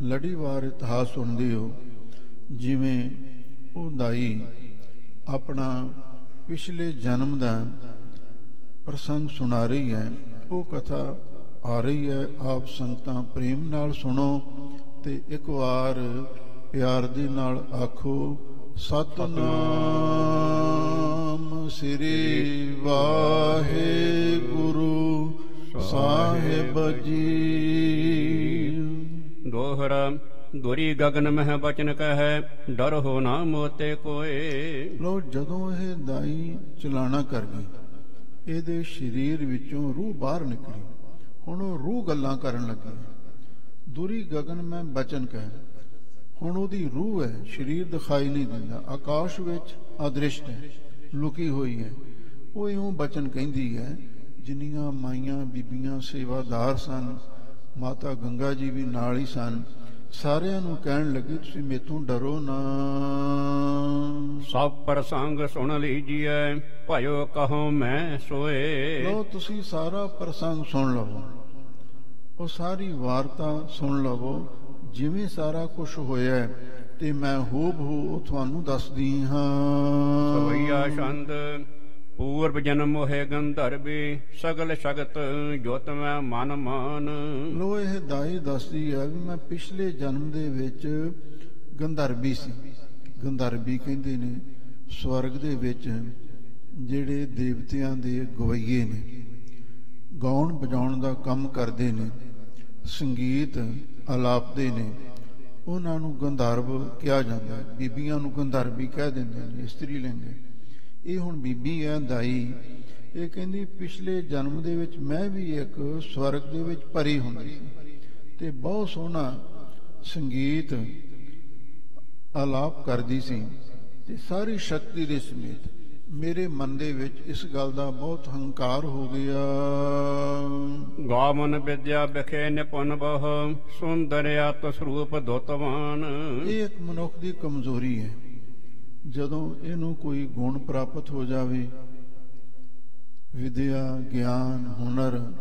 ਲੜੀਵਾਰ ਇਤਿਹਾਸ ਸੁਣਦੇ ਹੋ। ਜਿਵੇਂ ਉਹ ਦਾਈ ਆਪਣਾ ਪਿਛਲੇ ਜਨਮ ਦਾ ਪ੍ਰਸੰਗ ਸੁਣਾ ਰਹੀ ਹੈ, ਉਹ ਕਥਾ ਆ ਰਹੀ ਹੈ। ਆਪ ਸੰਗਤਾਂ ਪ੍ਰੇਮ ਨਾਲ ਸੁਣੋ ਤੇ ਇੱਕ ਵਾਰ ਪਿਆਰ ਦੇ ਨਾਲ ਆਖੋ, ਸਤਨਾਮ ਸ੍ਰੀ ਵਾਹਿਗੁਰੂ ਸਾਹਿਬ ਜੀ। ਦੋਹਰਾ ਦੁਰੀ ਗਗਨ ਮਹਿ ਬਚਨ ਕਹੈ, ਡਰ ਹੋ ਨਾ ਮੋਤੇ ਕੋਏ। ਲੋ ਜਦੋਂ ਇਹ ਦਾਈ ਚਲਾਣਾ ਕਰ ਗਈ, ਇਹਦੇ ਸਰੀਰ ਵਿੱਚੋਂ ਰੂਹ ਬਾਹਰ ਨਿਕਲੀ। ਹੁਣ ਉਹ ਰੂਹ ਗੱਲਾਂ ਕਰਨ ਲੱਗੀ। ਦੁਰੀ ਗਗਨ ਮੈਂ ਬਚਨ ਕਹਿ, ਹੁਣ ਉਹਦੀ ਰੂਹ ਹੈ, ਸਰੀਰ ਦਿਖਾਈ ਨਹੀਂ ਦਿੰਦਾ, ਆਕਾਸ਼ ਵਿੱਚ ਅਦ੍ਰਿਸ਼ਟ ਹੈ, ਲੁਕੀ ਹੋਈ ਹੈ। ਉਹ ਇਉਂ ਬਚਨ ਕਹਿੰਦੀ ਹੈ। ਜਿੰਨੀਆਂ ਮਾਈਆਂ ਬੀਬੀਆਂ ਸੇਵਾਦਾਰ ਸਨ, ਮਾਤਾ ਗੰਗਾ ਜੀ ਵੀ ਨਾਲ ਹੀ ਸਨ, ਸਾਰਿਆਂ ਨੂੰ ਕਹਿਣ ਲੱਗੀ, ਤੁਸੀਂ ਮੇਥੋਂ ਡਰੋ ਨਾ। ਸਭ ਪ੍ਰਸੰਗ ਸੁਣ ਲੀਜੀਐ, ਭਇਓ ਕਹੋ ਮੈਂ ਸੋਏ। ਲੋ ਤੁਸੀਂ ਸਾਰਾ ਪ੍ਰਸੰਗ ਸੁਣ ਲਵੋ, ਉਹ ਸਾਰੀ ਵਾਰਤਾ ਸੁਣ ਲਵੋ, ਜਿਵੇਂ ਸਾਰਾ ਕੁਝ ਹੋਇਆ ਤੇ ਮੈਂ ਹੂਬਹੂ ਤੁਹਾਨੂੰ ਦੱਸਦੀ ਹਾਂ। ਸਵਈਆ ਛੰਦ ਪੂਰਬ ਜਨਮ ਮੋਹਿ ਗੰਧਰਵੀ, ਸਗਲ ਸ਼ਗਤ ਜੋਤ ਮੈਂ ਮਨ ਮਾਨ। ਲੋ ਇਹ ਦਾਈ ਦੱਸਦੀ ਹੈ ਵੀ ਮੈਂ ਪਿਛਲੇ ਜਨਮ ਦੇ ਵਿੱਚ ਗੰਧਰਵੀ ਸੀ। ਗੰਧਰਵੀ ਕਹਿੰਦੇ ਨੇ ਸਵਰਗ ਦੇ ਵਿੱਚ ਜਿਹੜੇ ਦੇਵਤਿਆਂ ਦੇ ਗਵਈਏ ਨੇ, ਗਾਉਣ ਵਜਾਉਣ ਦਾ ਕੰਮ ਕਰਦੇ ਨੇ, ਸੰਗੀਤ ਅਲਾਪਦੇ ਨੇ, ਉਹਨਾਂ ਨੂੰ ਗੰਧਰਵ ਕਿਹਾ ਜਾਂਦਾ। ਬੀਬੀਆਂ ਨੂੰ ਗੰਧਰਵੀ ਕਹਿ ਦਿੰਦੇ ਨੇ, ਇਸਤਰੀ ਲਿੰਗ। ਇਹ ਹੁਣ ਬੀਬੀ ਹੈ ਦਾਈ, ਇਹ ਕਹਿੰਦੀ ਪਿਛਲੇ ਜਨਮ ਦੇ ਵਿੱਚ ਮੈਂ ਵੀ ਇੱਕ ਸਵਰਗ ਦੇ ਵਿੱਚ ਪਰੀ ਹੁੰਦੀ ਸੀ ਤੇ ਬਹੁਤ ਸੋਹਣਾ ਸੰਗੀਤ ਆਲਾਪ ਕਰਦੀ ਸੀ ਤੇ ਸਾਰੀ ਸ਼ਕਤੀ ਦੇ ਸਮੇਤ ਮੇਰੇ ਮਨ ਦੇ ਵਿੱਚ ਇਸ ਗੱਲ ਦਾ ਬਹੁਤ ਹੰਕਾਰ ਹੋ ਗਿਆ। ਗਾਵਨ ਵਿਦਿਆ ਵਿਖੇ ਨਿਪੁੰਨ ਬਹੁ, ਸੁੰਦਰ ਆਤ ਸਰੂਪ ਦੁੱਤਵਾਨ। ਇਹ ਇੱਕ ਮਨੁੱਖ ਦੀ ਕਮਜ਼ੋਰੀ ਹੈ। ਜਦੋਂ ਇਹਨੂੰ ਕੋਈ ਗੁਣ ਪ੍ਰਾਪਤ ਹੋ ਜਾਵੇ, ਵਿਦਿਆ, ਗਿਆਨ, ਹੁਨਰ,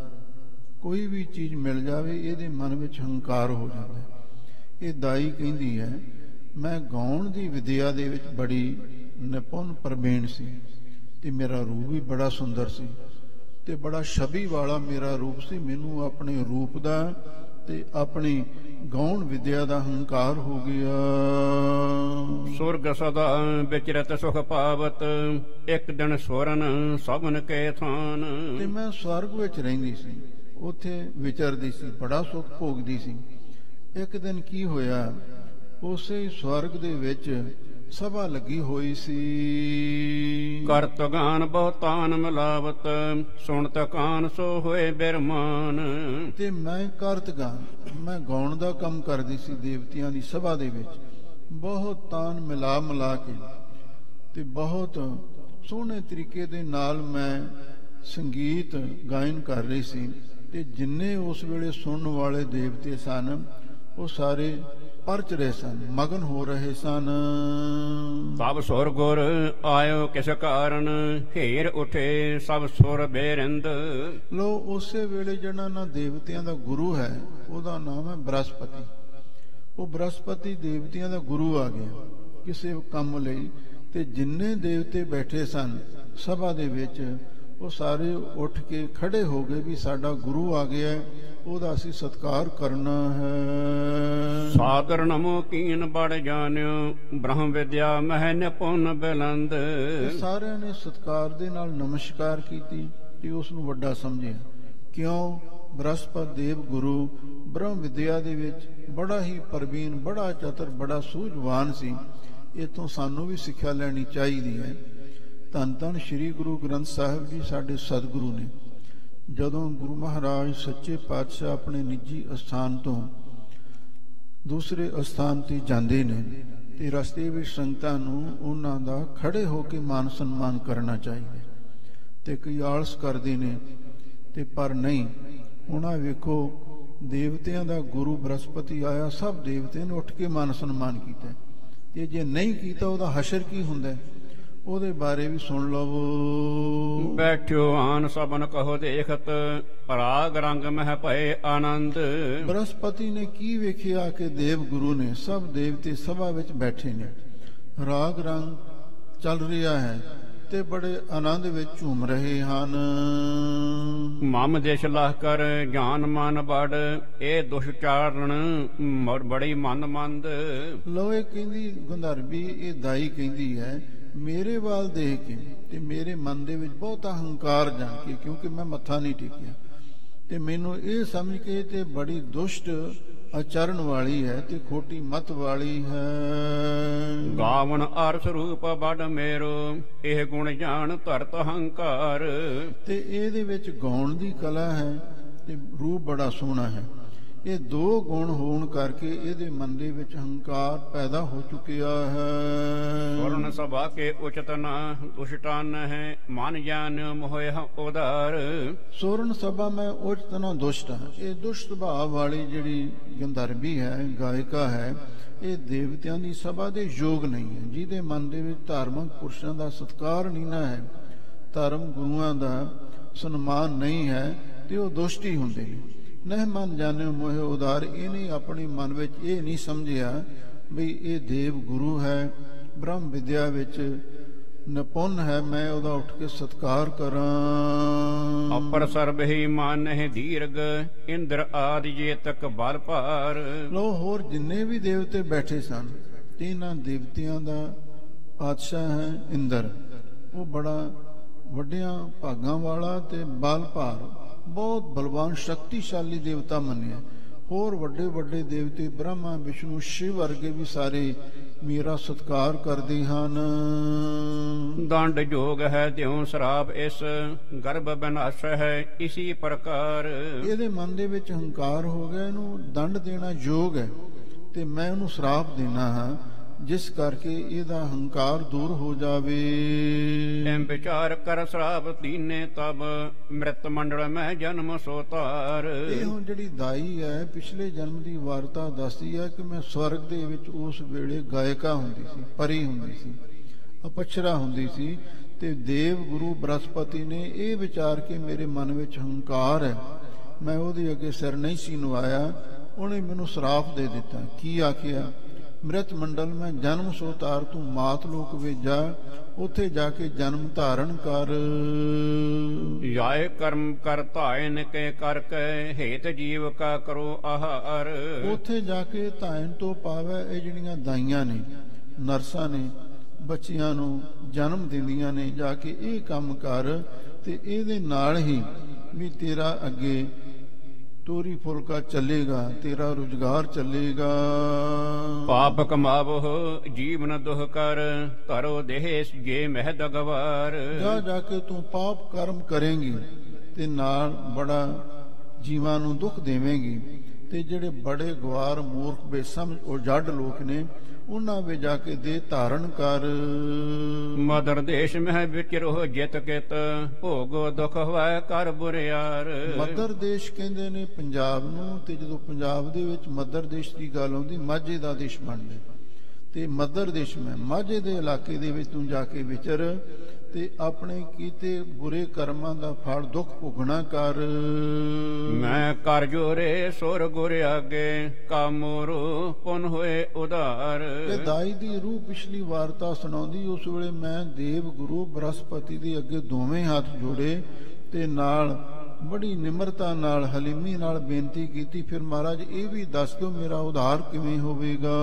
ਕੋਈ ਵੀ ਚੀਜ਼ ਮਿਲ ਜਾਵੇ, ਇਹਦੇ ਮਨ ਵਿੱਚ ਹੰਕਾਰ ਹੋ ਜਾਂਦਾ। ਇਹ ਦਾਈ ਕਹਿੰਦੀ ਹੈ ਮੈਂ ਗਾਉਣ ਦੀ ਵਿਦਿਆ ਦੇ ਵਿੱਚ ਬੜੀ ਨਿਪੁੰਨ ਪ੍ਰਵੀਣ ਸੀ ਤੇ ਮੇਰਾ ਰੂਪ ਵੀ ਬੜਾ ਸੁੰਦਰ ਸੀ ਤੇ ਬੜਾ ਛਵੀ ਵਾਲਾ ਮੇਰਾ ਰੂਪ ਸੀ। ਮੈਨੂੰ ਆਪਣੇ ਰੂਪ ਦਾ ਤੇ ਆਪਣੀ ਗਾਉਣ ਵਿਦਿਆ ਦਾ ਹੰਕਾਰ ਹੋ ਗਿਆ। ਸੁਰਗ ਸਦਾ ਵਿਚਰਤ ਸੁਖ ਪਾਵਤ, ਇੱਕ ਦਿਨ ਸਵਰਨ ਸਭਨ ਕੇ ਥਾਨ। ਤੇ ਮੈਂ ਸਵਰਗ ਵਿੱਚ ਰਹਿੰਦੀ ਸੀ, ਉੱਥੇ ਵਿਚਰਦੀ ਸੀ, ਬੜਾ ਸੁਖ ਭੋਗਦੀ ਸੀ। ਇੱਕ ਦਿਨ ਕੀ ਹੋਇਆ, ਉਸੇ ਸਵਰਗ ਦੇ ਵਿੱਚ ਸਭਾ ਲੱਗੀ ਹੋਈ ਸੀ। ਕਰਤ ਗਾਨ ਬਹੁਤਾਨ ਮਿਲਾਵਤ, ਸੁਣਤ ਕਾਨ ਸੋ ਹੋਏ ਬਿਰਮਾਨ। ਤੇ ਮੈਂ ਕਰਤ ਗਾਨ, ਮੈਂ ਗਾਉਣ ਦਾ ਕੰਮ ਕਰਦੀ ਸੀ ਦੇਵਤਿਆਂ ਦੀ ਸਭਾ ਦੇ ਵਿੱਚ। ਬਹੁਤ ਤਾਨ ਮਿਲਾ ਕੇ ਤੇ ਬਹੁਤ ਸੋਹਣੇ ਤਰੀਕੇ ਦੇ ਨਾਲ ਮੈਂ ਸੰਗੀਤ ਗਾਇਨ ਕਰ ਰਹੀ ਸੀ ਤੇ ਜਿੰਨੇ ਉਸ ਵੇਲੇ ਸੁਣਨ ਵਾਲੇ ਦੇਵਤੇ ਸਨ, ਉਹ ਸਾਰੇ ਪਰਚ ਰਹੇ ਸਨ, ਮਗਨ ਹੋ ਰਹੇ ਸਨ। ਸਭ ਸੁਰ ਗੁਰ ਆਇਓ ਕਿਸ ਕਾਰਨ, ਢੇਰ ਉਠੇ ਸਭ ਸੁਰ ਬੇਰਿੰਦ। ਲੋ ਉਸੇ ਵੇਲੇ ਜਿਹੜਾ ਨਾ ਦੇਵਤਿਆਂ ਦਾ ਗੁਰੂ ਹੈ, ਉਹਦਾ ਨਾਮ ਹੈ ਬ੍ਰਹਸਪਤੀ। ਉਹ ਬ੍ਰਹਸਪਤੀ ਦੇਵਤਿਆਂ ਦਾ ਗੁਰੂ ਆ ਗਿਆ ਕਿਸੇ ਕੰਮ ਲਈ, ਤੇ ਜਿੰਨੇ ਦੇਵਤੇ ਬੈਠੇ ਸਨ ਸਭਾ ਦੇ ਵਿੱਚ, ਉਹ ਸਾਰੇ ਉੱਠ ਕੇ ਖੜੇ ਹੋ ਗਏ ਵੀ ਸਾਡਾ ਗੁਰੂ ਆ ਗਿਆ, ਉਹਦਾ ਅਸੀਂ ਸਤਿਕਾਰ ਕਰਨਾ ਹੈ। ਸਾਦਰ ਨਮੋ ਕੀਨ ਬੜ ਜਾਣਿਓ, ਬ੍ਰਹਮ ਵਿਦਿਆ ਮਹਿ ਨਿਪੁੰਨ ਬਿਲੰਦ। ਸਾਰਿਆਂ ਨੇ ਸਤਿਕਾਰ ਦੇ ਨਾਲ ਨਮਸਕਾਰ ਕੀਤੀ ਤੇ ਉਸ ਨੂੰ ਵੱਡਾ ਸਮਝਿਆ। ਕਿਉਂ? ਬ੍ਰਹਸਪਤ ਦੇਵ ਗੁਰੂ ਬ੍ਰਹਮ ਵਿਦਿਆ ਦੇ ਵਿੱਚ ਬੜਾ ਹੀ ਪ੍ਰਵੀਨ, ਬੜਾ ਚਤਰ, ਬੜਾ ਸੂਝਵਾਨ ਸੀ। ਇਥੋਂ ਸਾਨੂੰ ਵੀ ਸਿੱਖਿਆ ਲੈਣੀ ਚਾਹੀਦੀ ਹੈ। ਧੰਨ ਧੰਨ ਸ੍ਰੀ ਗੁਰੂ ਗ੍ਰੰਥ ਸਾਹਿਬ ਜੀ ਸਾਡੇ ਸਤਿਗੁਰੂ ਨੇ। ਜਦੋਂ ਗੁਰੂ ਮਹਾਰਾਜ ਸੱਚੇ ਪਾਤਸ਼ਾਹ ਆਪਣੇ ਨਿੱਜੀ ਅਸਥਾਨ ਤੋਂ ਦੂਸਰੇ ਅਸਥਾਨ ਤੇ ਜਾਂਦੇ ਨੇ ਤੇ ਰਸਤੇ ਵਿੱਚ ਸੰਗਤਾਂ ਨੂੰ ਉਹਨਾਂ ਦਾ ਖੜੇ ਹੋ ਕੇ ਮਾਨ ਸਨਮਾਨ ਕਰਨਾ ਚਾਹੀਦਾ ਤੇ ਕਈ ਆਲਸ ਕਰਦੇ ਨੇ ਤੇ ਪਰ ਨਹੀਂ। ਹੁਣ ਆ ਵੇਖੋ, ਦੇਵਤਿਆਂ ਦਾ ਗੁਰੂ ਬ੍ਰਹਸਪਤੀ ਆਇਆ, ਸਭ ਦੇਵਤਿਆਂ ਨੇ ਉੱਠ ਕੇ ਮਾਨ ਸਨਮਾਨ ਕੀਤਾ ਤੇ ਜੇ ਨਹੀਂ ਕੀਤਾ ਉਹਦਾ ਹਸ਼ਰ ਕੀ ਹੁੰਦਾ? ਉਹਦੇ ਬਾਰੇ ਵੀ ਸੁਣ ਲਵੋ। ਬੈਠਿਓ ਆਨ ਸਭਨ ਕਹੋ ਦੇਖਤ, ਰਾਗ ਰੰਗ ਮਹਿ ਭਏ ਆਨੰਦ। ਬ੍ਰਹਸਪਤੀ ਨੇ ਕੀ ਵੇਖਿਆ ਕਿ ਦੇਵ ਗੁਰੂ ਨੇ, ਸਭ ਦੇਵਤੇ ਸਭਾ ਵਿੱਚ ਬੈਠੇ ਨੇ, ਰਾਗ ਰੰਗ ਚੱਲ ਰਿਹਾ ਹੈ ਤੇ ਬੜੇ ਆਨੰਦ ਵਿੱਚ ਝੂਮ ਰਹੇ ਹਨ। ਮਮ ਦੇਸ਼ ਲਾਹ ਕਰ ਜਾਨ ਮਨ ਬੜ, ਇਹ ਦੁਸ਼ਚਾਰਣ ਬੜੀ ਮਨ ਮੰਦ। ਲੋਏ ਕਹਿੰਦੀ ਗੰਧਰਵੀ, ਇਹ ਦਾਈ ਕਹਿੰਦੀ ਹੈ ਮੇਰੇ ਵੱਲ ਦੇਖ ਕੇ ਤੇ ਮੇਰੇ ਮਨ ਦੇ ਵਿੱਚ ਬਹੁਤ ਹੰਕਾਰ ਜਾਣ ਕੇ, ਕਿਉਂਕਿ ਮੈਂ ਮੱਥਾ ਨਹੀਂ ਟੇਕਿਆ, ਤੇ ਮੈਨੂੰ ਇਹ ਸਮਝ ਕੇ ਤੇ ਬੜੀ ਦੁਸ਼ਟ ਆਚਰਨ ਵਾਲੀ ਹੈ ਤੇ ਖੋਟੀ ਮਤ ਵਾਲੀ ਹੈ। ਗਾਵਨ ਅਰਸ ਰੂਪ ਬੜ ਮੇਰੋ, ਇਹ ਗੁਣ ਜਾਣ ਧਰਤ ਹੰਕਾਰ। ਤੇ ਇਹਦੇ ਵਿੱਚ ਗਾਉਣ ਦੀ ਕਲਾ ਹੈ ਤੇ ਰੂਪ ਬੜਾ ਸੋਹਣਾ ਹੈ। ਇਹ ਦੋ ਗੁਣ ਹੋਣ ਕਰਕੇ ਇਹਦੇ ਮਨ ਦੇ ਵਿੱਚ ਹੰਕਾਰ ਪੈਦਾ ਹੋ ਚੁੱਕਿਆ ਹੈ। ਵਰਨ ਸਭਾ ਕੇ ਉਚਤ ਨਾ ਦੁਸ਼ਟਾਨ ਹੈ, ਮਨ ਜਾਨ ਮੋਹਿ ਉਦਾਰ। ਸੋਰਨ ਸਭਾ ਮੈਂ ਉਚਤ ਨਾ ਦੁਸ਼ਟ ਹਾਂ। ਇਹ ਦੁਸ਼ਟ ਸੁਭਾਅ ਵਾਲੀ ਜਿਹੜੀ ਗੰਧਰਵੀ ਹੈ, ਗਾਇਕਾ ਹੈ, ਇਹ ਦੇਵਤਿਆਂ ਦੀ ਸਭਾ ਦੇ ਯੋਗ ਨਹੀਂ ਹੈ। ਜਿਹਦੇ ਮਨ ਦੇ ਵਿੱਚ ਧਾਰਮਿਕ ਪੁਰਸ਼ਾਂ ਦਾ ਸਤਿਕਾਰ ਨਹੀਂ ਨਾ ਹੈ, ਧਰਮ ਗੁਰੂਆਂ ਦਾ ਸਨਮਾਨ ਨਹੀਂ ਹੈ, ਤੇ ਉਹ ਦੁਸ਼ਟ ਹੀ ਹੁੰਦੇ ਨੇ। ਨਹਿ ਮਨ ਜਾਣਿਓ ਮੋਹਿ ਉਦਾਰ, ਇਹਨੇ ਆਪਣੇ ਮਨ ਵਿੱਚ ਇਹ ਨਹੀਂ ਸਮਝਿਆ ਵੀ ਇਹ ਦੇਵ ਗੁਰੂ ਹੈ, ਬ੍ਰਹਮ ਵਿਦਿਆ ਵਿੱਚ ਨਿਪੁੰਨ ਹੈ, ਮੈਂ ਉਹਦਾ ਉੱਠ ਕੇ ਸਤਿਕਾਰ ਕਰਾਂ। ਅਪਰ ਸਰਬ ਹੀ ਮਾਨਹਿ ਦੀਰਘ, ਇੰਦਰ ਆਦਿ ਜੇ ਤਕ ਬਲ ਭਾਰ। ਲੋ ਹੋਰ ਜਿੰਨੇ ਵੀ ਦੇਵਤੇ ਬੈਠੇ ਸਨ, ਤਿੰਨਾਂ ਦੇਵਤਿਆਂ ਦਾ ਪਾਤਸ਼ਾਹ ਹੈ ਇੰਦਰ। ਉਹ ਬੜਾ ਵੱਡਿਆਂ ਭਾਗਾਂ ਵਾਲਾ ਤੇ ਬਲ ਭਾਰ, ਬਹੁਤ ਬਲਵਾਨ ਸ਼ਕਤੀਸ਼ਾਲੀ ਦੇਵਤਾ ਮੰਨਿਆ। ਹੋਰ ਵੱਡੇ ਵੱਡੇ ਦੇਵਤੇ ਬ੍ਰਹਮਾ ਵਿਸ਼ਨੂੰ ਸ਼ਿਵ ਵਰਗੇ ਵੀ ਸਾਰੇ ਮੇਰਾ ਸਤਿਕਾਰ ਕਰਦੇ ਹਨ। ਦੰਡ ਜੋਗ ਹੈ ਤਿਉ ਸ਼ਰਾਪ, ਇਸ ਗਰਭ ਵਿਨਾਸ਼ ਹੈ ਇਸੀ ਪ੍ਰਕਾਰ। ਇਹਦੇ ਮਨ ਦੇ ਵਿੱਚ ਹੰਕਾਰ ਹੋ ਗਿਆ, ਇਹਨੂੰ ਦੰਡ ਦੇਣਾ ਯੋਗ ਹੈ ਤੇ ਮੈਂ ਉਹਨੂੰ ਸ਼ਰਾਪ ਦੇਣਾ ਹਾਂ, ਜਿਸ ਕਰਕੇ ਇਹਦਾ ਹੰਕਾਰ ਦੂਰ ਹੋ ਜਾਵੇ। ਐਮ ਵਿਚਾਰ ਕਰ ਸ਼ਰਾਪ ਦੀਨੇ ਤਬ, ਮ੍ਰਿਤ ਮੰਡਲ ਮੈਂ ਜਨਮ ਸੋ ਤਾਰ। ਇਹ ਹੁਣ ਜਿਹੜੀ ਦਾਈ ਹੈ, ਪਿਛਲੇ ਜਨਮ ਦੀ ਵਾਰਤਾ ਦੱਸਦੀ ਹੈ ਕਿ ਮੈਂ ਸਵਰਗ ਦੇ ਵਿੱਚ ਉਸ ਵੇਲੇ ਗਾਇਕਾ ਹੁੰਦੀ ਸੀ, ਪਰੀ ਹੁੰਦੀ ਸੀ, ਅਪਛਰਾ ਹੁੰਦੀ ਸੀ, ਤੇ ਦੇਵ ਗੁਰੂ ਬ੍ਰਹਸਪਤੀ ਨੇ ਇਹ ਵਿਚਾਰ ਕੇ ਮੇਰੇ ਮਨ ਵਿੱਚ ਹੰਕਾਰ ਹੈ, ਮੈਂ ਉਹਦੇ ਅੱਗੇ ਸਿਰ ਨਹੀਂ ਸੀ ਨਵਾਇਆ, ਉਹਨੇ ਮੈਨੂੰ ਸ਼ਰਾਪ ਦੇ ਦਿੱਤਾ। ਕੀ ਆਖਿਆ? ਮ੍ਰਿਤ ਮੰਡਲ ਮੈਂ ਜਨਮ ਸੋ ਤਾਰ, ਤੂੰ ਮਾਤ ਲੋਕ ਵਿੱਚ ਜਾ, ਉੱਥੇ ਜਾ ਕੇ ਜਨਮ ਧਾਰਨ ਕਰ। ਜਾਏ ਕਰਮ ਕਰ ਧਾਇਨ ਕੇ ਕਰਕੇ, ਹੇਤ ਜੀਵ ਕਾ ਕਰੋ ਆਹਾਰ। ਉੱਥੇ ਜਾ ਕੇ ਧਾਇਨ ਤੋਂ ਪਾਵੇ। ਇਹ ਜਿਹੜੀਆਂ ਦਾਈਆਂ ਨੇ, ਨਰਸਾਂ ਨੇ, ਬੱਚਿਆਂ ਨੂੰ ਜਨਮ ਦਿੰਦੀਆਂ ਨੇ, ਜਾ ਕੇ ਇਹ ਕੰਮ ਕਰ, ਤੇ ਇਹਦੇ ਨਾਲ ਹੀ ਵੀ ਤੇਰਾ ਅੱਗੇ ਤੋਰੀ ਫੁਲਕਾ ਚੱਲੇਗਾ, ਤੇਰਾ ਰੁਜ਼ਗਾਰ ਚੱਲੇਗਾ। ਪਾਪ ਕਮਾਵੋ ਜੀਵਨ ਦੁਖ ਕਰ, ਧਰੋ ਦੇਹ ਜੇ ਮਹਿ ਦਗਵਾਰ। ਜਾ ਕੇ ਤੂੰ ਪਾਪ ਕਰਮ ਕਰੇਂਗੀ ਤੇ ਨਾਲ ਬੜਾ ਜੀਵਾਂ ਨੂੰ ਦੁੱਖ ਦੇਵੇਂਗੀ, ਤੇ ਜਿਹੜੇ ਬੜੇ ਗਵਾਰ ਮੂਰਖ ਬੇਸਮਝ ਉਹ ਜੱਡ ਲੋਕ ਨੇ, ਉਹਨਾਂ ਵਿੱਚ ਜਾ ਕੇ ਦੇ ਧਾਰਨ ਕਰ। ਮਦਰ ਦੇਸ਼ ਮਹਿ ਵਿਚਰੋ ਜਿਤ ਕਿਤ, ਭੋਗੋ ਦੁਖ ਹੋਇ ਕਰ ਬੁਰਿਆਰ। ਮਦਰ ਦੇਸ਼ ਕਹਿੰਦੇ ਨੇ ਪੰਜਾਬ ਨੂੰ, ਤੇ ਜਦੋਂ ਪੰਜਾਬ ਦੇ ਵਿੱਚ ਮਦਰ ਦੇਸ਼ ਦੀ ਗੱਲ ਆਉਂਦੀ, ਮਾਝੇ ਦਾ ਦੇਸ਼ ਬਣਦਾ, ਤੇ ਮਦਰ ਦੇਸ਼ ਮੈਂ ਮਾਝੇ ਦੇ ਇਲਾਕੇ ਦੇ ਵਿੱਚ ਤੂੰ ਜਾ ਕੇ ਵਿਚਰ, ਤੇ ਆਪਣੇ ਕੀਤੇ ਬੁਰੇ ਕਰਮਾਂ ਦਾ ਫਲ ਦੁੱਖ ਭੋਗਣਾ ਕਰ। ਮੈਂ ਕਰ ਜੋਰੇ ਸੁਰ ਗੁਰ ਆਗੇ, ਕਾਮੋਰੋ ਪੁਨ ਹੋਏ ਉਧਾਰ। ਤੇ ਦਾਈ ਦੀ ਰੂਹ ਪਿਛਲੀ ਵਾਰਤਾ ਸੁਣਾਉਂਦੀ, ਉਸ ਵੇਲੇ ਮੈਂ ਦੇਵ ਗੁਰੂ ਬ੍ਰਹਸਪਤੀ ਦੇ ਅੱਗੇ ਦੋਵੇਂ ਹੱਥ ਜੋੜੇ ਤੇ ਨਾਲ ਬੜੀ ਨਿਮਰਤਾ ਨਾਲ, ਹਲੀਮੀ ਨਾਲ ਬੇਨਤੀ ਕੀਤੀ, ਫਿਰ ਮਹਾਰਾਜ ਇਹ ਵੀ ਦੱਸ ਦਿਓ ਮੇਰਾ ਉਧਾਰ ਕਿਵੇਂ ਹੋਵੇਗਾ।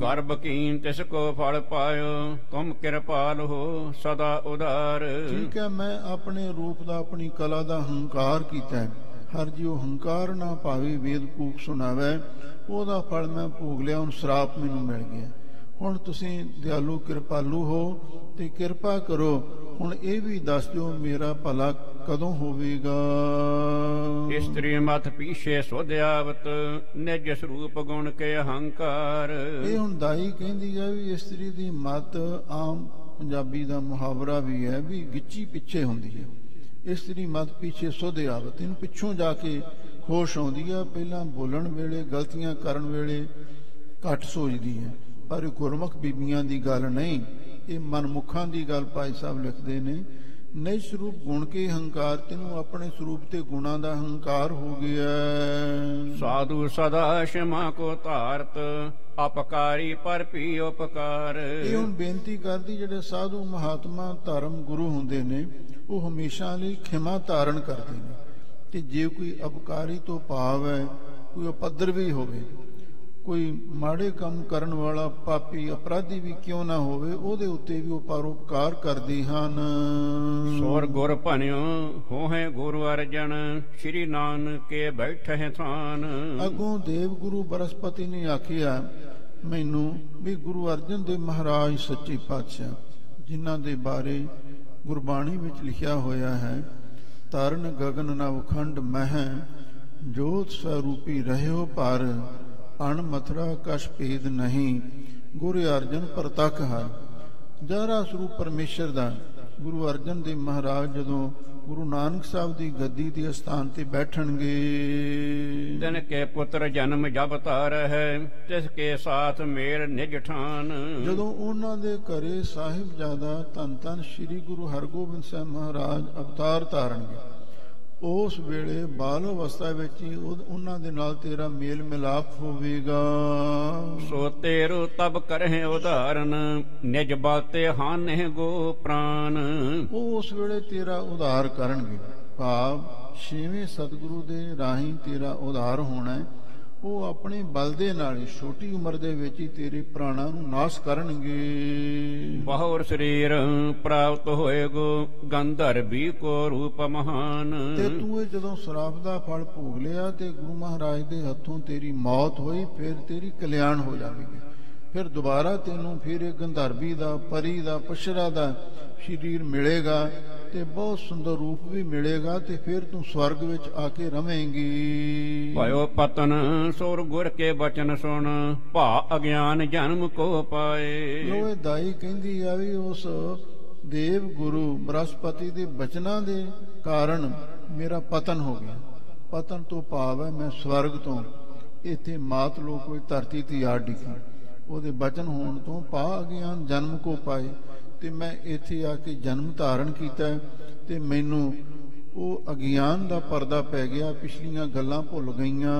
ਗਰਭ ਕੀਨ ਤਿਸ ਕੋ ਫਲ ਪਾਇਓ, ਤੁਮ ਕਿਰਪਾਲ ਹੋ ਸਦਾ ਉਧਾਰ। ਠੀਕ ਹੈ, ਮੈਂ ਆਪਣੇ ਰੂਪ ਦਾ, ਆਪਣੀ ਕਲਾ ਦਾ ਹੰਕਾਰ ਕੀਤਾ ਹੈ। ਹਰ ਜਿਉ ਹੰਕਾਰ ਨਾ ਭਾਵੇਂ ਵੇਦ ਕੂਕ ਸੁਣਾਵੇ, ਉਹਦਾ ਫਲ ਮੈਂ ਭੋਗ ਲਿਆ, ਹੁਣ ਸ਼ਰਾਪ ਮੈਨੂੰ ਮਿਲ ਗਿਆ। ਹੁਣ ਤੁਸੀਂ ਦਿਆਲੂ ਕਿਰਪਾਲੂ ਹੋ ਤੇ ਕਿਰਪਾ ਕਰੋ, ਹੁਣ ਇਹ ਵੀ ਦੱਸ ਦਿਓ ਮੇਰਾ ਭਲਾ ਕਦੋਂ ਹੋਵੇਗਾ। ਇਸਤਰੀ ਮਤ ਪੀਛੇ ਸੁਧਿਆਵਤ, ਨਿਜ ਸਰੂਪ ਗੁਣ ਕੇ ਅਹੰਕਾਰ। ਇਹ ਹੁਣ ਦਾਈ ਕਹਿੰਦੀ ਹੈ ਵੀ ਇਸਤਰੀ ਦੀ ਮਤ, ਆਮ ਪੰਜਾਬੀ ਦਾ ਮੁਹਾਵਰਾ ਵੀ ਹੈ ਵੀ ਗਿੱਚੀ ਪਿੱਛੇ ਹੁੰਦੀ ਹੈ। ਇਸਤਰੀ ਮਤ ਪਿੱਛੇ ਸੁਧਿਆਵਤ, ਇਹਨੂੰ ਪਿੱਛੋਂ ਜਾ ਕੇ ਹੋਸ਼ ਆਉਂਦੀ ਹੈ, ਪਹਿਲਾਂ ਬੋਲਣ ਵੇਲੇ, ਗਲਤੀਆਂ ਕਰਨ ਵੇਲੇ ਘੱਟ ਸੋਚਦੀ ਹੈ। ਪਰ ਗੁਰਮੁਖ ਬੀਬੀਆਂ ਦੀ ਗੱਲ ਨਹੀਂ, ਇਹ ਮਨਮੁਖਾਂ ਦੀ ਗੱਲ ਭਾਈ ਸਾਹਿਬ ਲਿਖਦੇ ਨੇ। ਨਿਜ ਸਰੂਪ ਗੁਣ ਕੇ ਹੰਕਾਰ, ਤੈਨੂੰ ਆਪਣੇ ਸਰੂਪ ਤੇ ਗੁਣਾਂ ਦਾ ਹੰਕਾਰ ਹੋ ਗਿਆ। ਸਾਧੂ ਸਦਾ ਸ਼ਮਾ ਕੋ ਧਾਰਤ, ਅਪਕਾਰੀ ਪਰ ਭੀ ਉਪਕਾਰ। ਇਹ ਹੁਣ ਬੇਨਤੀ ਕਰਦੀ, ਜਿਹੜੇ ਸਾਧੂ ਮਹਾਤਮਾ ਧਰਮ ਗੁਰੂ ਹੁੰਦੇ ਨੇ ਉਹ ਹਮੇਸ਼ਾ ਲਈ ਖਿਮਾ ਧਾਰਨ ਕਰਦੇ ਨੇ, ਤੇ ਜੇ ਕੋਈ ਅਪਕਾਰੀ ਤੋਂ ਭਾਵ ਹੈ ਕੋਈ ਉਪੱਦਰ ਵੀ ਹੋਵੇ, ਕੋਈ ਮਾੜੇ ਕੰਮ ਕਰਨ ਵਾਲਾ ਪਾਪੀ ਅਪਰਾਧੀ ਵੀ ਕਿਉਂ ਨਾ ਹੋਵੇ, ਉਹਦੇ ਉੱਤੇ ਵੀ ਉਹ ਪਰਉਪਕਾਰ ਕਰਦੇ ਹਨ। ਸੋਰ ਗੁਰ ਭਨਿਓ ਹੋਹੇ ਗੁਰੂ ਅਰਜਨ, ਸ਼੍ਰੀ ਨਾਨਕ ਕੇ ਬੈਠੇ ਥਾਨ। ਅੱਗੋਂ ਦੇਵ ਗੁਰੂ ਬਰਸਪਤੀ ਨੇ ਆਖਿਆ ਮੈਨੂੰ ਵੀ ਗੁਰੂ ਅਰਜਨ ਦੇਵ ਮਹਾਰਾਜ ਸੱਚੇ ਪਾਤਸ਼ਾਹ, ਜਿਨ੍ਹਾਂ ਦੇ ਬਾਰੇ ਗੁਰਬਾਣੀ ਵਿੱਚ ਲਿਖਿਆ ਹੋਇਆ ਹੈ, ਤਰਨ ਗਗਨ ਨਵਖੰਡ ਮਹਿ, ਜੋਤ ਸਰੂਪੀ ਰਹਿਓ ਪਰ, ਅਣ ਮਥਰਾ ਕਛ ਭੇਦ ਨਹੀਂ, ਗੁਰੂ ਅਰਜਨ ਪ੍ਰਤੱਖ ਹਰ। ਜਾਰਾ ਸਰੂਪ ਪਰਮੇਸ਼ਰ ਦਾ ਗੁਰੂ ਅਰਜਨ ਦੇਵ ਮਹਾਰਾਜ ਜਦੋਂ ਗੁਰੂ ਨਾਨਕ ਸਾਹਿਬ ਦੀ ਗੱਦੀ ਦੇ ਸਥਾਨ ਤੇ ਬੈਠਣਗੇ, ਦਿਨ ਕੇ ਪੁੱਤਰ ਜਨਮ ਜਬ ਧਾਰ ਹੈ, ਤਿਸ ਕੇ ਸਾਥ ਮੇਲ ਨਿਜ ਠਾਨ। ਜਦੋਂ ਉਹਨਾਂ ਦੇ ਘਰੇ ਸਾਹਿਬਜ਼ਾਦਾ ਧੰਨ ਧੰਨ ਸ੍ਰੀ ਗੁਰੂ ਹਰਗੋਬਿੰਦ ਸਾਹਿਬ ਮਹਾਰਾਜ ਅਵਤਾਰ ਧਾਰਨਗੇ, ਉਸ ਵੇਲੇ ਬਾਲ ਅਵਸਥਾ ਵਿੱਚ ਹੀ ਉਹਨਾਂ ਦੇ ਨਾਲ ਤੇਰਾ ਮੇਲ ਮਿਲਾਪ ਹੋਵੇਗਾ। ਸੋ ਤੇਰੋ ਤਬ ਕਰਹਿ ਉਧਾਰਨ, ਨਿਜ ਬਾਤੇ ਹਾਨਹਿ ਗੋ ਪ੍ਰਾਨ। ਉਹ ਉਸ ਵੇਲੇ ਤੇਰਾ ਉਧਾਰ ਕਰਨਗੇ, ਭਾਵ ਛੇਵੇਂ ਸਤਿਗੁਰੂ ਦੇ ਰਾਹੀਂ ਤੇਰਾ ਉਧਾਰ ਹੋਣਾ ਹੈ। ਉਹ ਆਪਣੇ ਬਲ ਦੇ ਨਾਲ ਛੋਟੀ ਉਮਰ ਦੇ ਵਿੱਚ ਹੀ ਤੇਰੇ ਪ੍ਰਾਣਾਂ ਨੂੰ ਨਾਸ਼ ਕਰਨਗੇ। ਬਹੁਰ ਸਰੀਰ ਪ੍ਰਾਪਤ ਹੋਏਗੋ, ਗੰਧਰਵੀ ਕੋ ਰੂਪ ਮਹਾਨ। ਤੇ ਤੂੰ ਇਹ ਜਦੋਂ ਸ਼ਰਾਪ ਦਾ ਫਲ ਭੋਗ ਲਿਆ ਤੇ ਗੁਰੂ ਮਹਾਰਾਜ ਦੇ ਹੱਥੋਂ ਤੇਰੀ ਮੌਤ ਹੋਈ, ਫਿਰ ਤੇਰੀ ਕਲਿਆਣ ਹੋ ਜਾਵੇਗੀ। ਫਿਰ ਦੁਬਾਰਾ ਤੈਨੂੰ ਫਿਰ ਇਹ ਗੰਧਰਵੀ ਦਾ, ਪਰੀ ਦਾ, ਪਸ਼ਰਾ ਦਾ ਸਰੀਰ ਮਿਲੇਗਾ ਤੇ ਬਹੁਤ ਸੁੰਦਰ ਰੂਪ ਵੀ ਮਿਲੇਗਾ, ਤੇ ਫਿਰ ਤੂੰ ਸਵਰਗ ਵਿੱਚ ਆ ਕੇ ਰਵੇਂਗੀ। ਭਇਓ ਪਤਨ ਸੁਰ ਗੁਰ ਕੇ ਬਚਨ ਸੁਣ, ਭਾ ਅਗਿਆਨ ਜਨਮ ਕੋ ਪਾਏ। ਲੋ ਇਹ ਦਾਈ ਕਹਿੰਦੀ ਆ ਵੀ ਉਸ ਦੇਵ ਗੁਰੂ ਬ੍ਰਹਸਪਤੀ ਦੇ ਬਚਨਾਂ ਦੇ ਕਾਰਨ ਮੇਰਾ ਪਤਨ ਹੋ ਗਿਆ। ਪਤਨ ਤੋਂ ਭਾਵ ਹੈ ਮੈਂ ਸਵਰਗ ਤੋਂ ਇੱਥੇ ਮਾਤ ਲੋਕ ਕੋਈ ਧਰਤੀ ਤੇ ਆ ਡਿੱਗੀ। ਉਹਦੇ ਬਚਨ ਹੋਣ ਤੋਂ ਭਾ ਅਗਿਆਨ ਜਨਮ ਕੋ ਪਾਏ, ਤੇ ਮੈਂ ਇੱਥੇ ਆ ਕੇ ਜਨਮ ਧਾਰਨ ਕੀਤਾ ਤੇ ਮੈਨੂੰ ਉਹ ਅਗਿਆਨ ਦਾ ਪਰਦਾ ਪੈ ਗਿਆ, ਪਿਛਲੀਆਂ ਗੱਲਾਂ ਭੁੱਲ ਗਈਆਂ।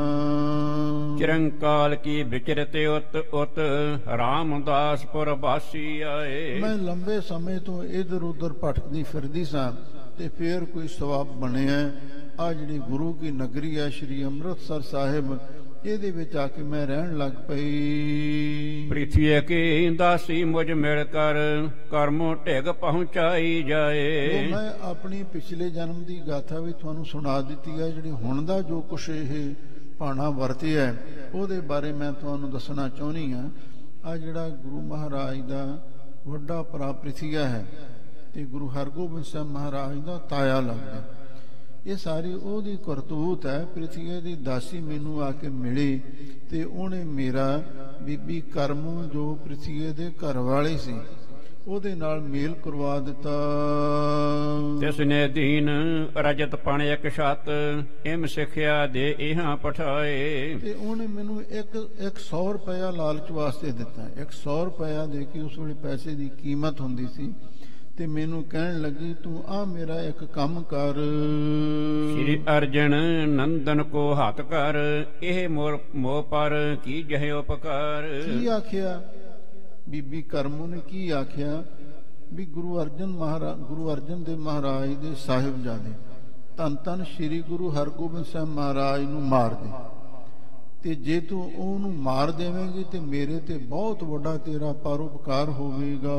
ਚਿਰੰਕਾਲ ਕੀ ਵਿਚਰਤੇ ਉਤ ਉਤ, ਰਾਮਦਾਸਪੁਰ ਵਾਸੀ ਆਏ। ਮੈਂ ਲੰਬੇ ਸਮੇਂ ਤੋਂ ਇਧਰ ਉਧਰ ਭਟਕਦੀ ਫਿਰਦੀ ਸਾਂ, ਤੇ ਫੇਰ ਕੋਈ ਸਵਾਬ ਬਣਿਆ। ਆ ਜਿਹੜੀ ਗੁਰੂ ਕੀ ਨਗਰੀ ਹੈ ਸ਼੍ਰੀ ਅੰਮ੍ਰਿਤਸਰ ਸਾਹਿਬ, ਇਹਦੇ ਵਿੱਚ ਆ ਕੇ ਮੈਂ ਰਹਿਣ ਲੱਗ ਪਈ। ਪ੍ਰਿਥਵੀ ਕੀ ਦਾਸੀ ਮੁਝ ਮਿਲ ਕਰ, ਕਰਮੋ ਢਿਗ ਪਹੁੰਚਾਈ ਜਾਏ। ਮੈਂ ਆਪਣੀ ਪਿਛਲੇ ਜਨਮ ਦੀ ਗਾਥਾ ਵੀ ਤੁਹਾਨੂੰ ਸੁਣਾ ਦਿੱਤੀ ਹੈ। ਜਿਹੜੀ ਹੁਣ ਦਾ ਜੋ ਕੁਛ ਇਹ ਭਾਣਾ ਵਰਤਿਆ ਉਹਦੇ ਬਾਰੇ ਮੈਂ ਤੁਹਾਨੂੰ ਦੱਸਣਾ ਚਾਹੁੰਦੀ ਹਾਂ। ਆ ਜਿਹੜਾ ਗੁਰੂ ਮਹਾਰਾਜ ਦਾ ਵੱਡਾ ਭਰਾ ਪ੍ਰਿਥੀਆ ਹੈ ਤੇ ਗੁਰੂ ਹਰਗੋਬਿੰਦ ਸਾਹਿਬ ਮਹਾਰਾਜ ਦਾ ਤਾਇਆ ਲੱਗਦਾ, ਇਹ ਸਾਰੀ ਉਹਦੀ ਕਰਤੂਤ ਹੈ। ਪ੍ਰਿਥਵੀ ਦੀ ਦਾਸੀ ਮੈਨੂੰ ਆ ਕੇ ਮਿਲੀ ਤੇ ਉਹਨੇ ਮੇਰਾ ਬੀਬੀ ਕਰਮੂ ਜੋ ਪ੍ਰਿਥਵੀ ਦੇ ਘਰ ਵਾਲੀ ਸੀ ਉਹਦੇ ਨਾਲ ਮੇਲ ਕਰਵਾ ਦਿੱਤਾ। ਤਿਸ ਨੇ ਦੀਨ ਰਜਤ ਪਣ ਇੱਕ ਛਤ, ਇਮ ਸਿੱਖਿਆ ਦੇ ਇਹਾਂ ਪਠਾਏ। ਤੇ ਉਹਨੇ ਮੈਨੂੰ ਇੱਕ 100 ਰੁਪਇਆ ਲਾਲਚ ਵਾਸਤੇ ਦਿੱਤਾ। 100 ਰੁਪਇਆ ਦੇ ਕੇ, ਉਸ ਵੇਲੇ ਪੈਸੇ ਦੀ ਕੀਮਤ ਹੁੰਦੀ ਸੀ, ਤੇ ਮੈਨੂੰ ਕਹਿਣ ਲੱਗੀ ਤੂੰ ਆ ਮੇਰਾ ਇੱਕ ਕੰਮ ਕਰ। ਸ਼੍ਰੀ ਅਰਜਨ ਨੰਦਨ ਕੋ ਹੱਥ ਕਰ, ਇਹ ਮੋਹ ਪਰ ਕੀ ਜਹੇ ਉਪਕਾਰ। ਕੀ ਆਖਿਆ ਬੀਬੀ ਕਰਮੂ ਨੇ? ਕੀ ਆਖਿਆ ਵੀ ਗੁਰੂ ਅਰਜਨ ਦੇ ਮਹਾਰਾਜ ਦੇ ਸਾਹਿਬਜ਼ਾਦੇ ਧੰਨ ਧੰਨ ਸ਼੍ਰੀ ਗੁਰੂ ਹਰਗੋਬਿੰਦ ਸਾਹਿਬ ਮਹਾਰਾਜ ਨੂੰ ਮਾਰ ਦੇ, ਤੇ ਜੇ ਤੂੰ ਉਹਨੂੰ ਮਾਰ ਦੇਵੇਂਗੀ ਤੇ ਮੇਰੇ ਤੇ ਬਹੁਤ ਵੱਡਾ ਤੇਰਾ ਪਰਉਪਕਾਰ ਹੋਵੇਗਾ।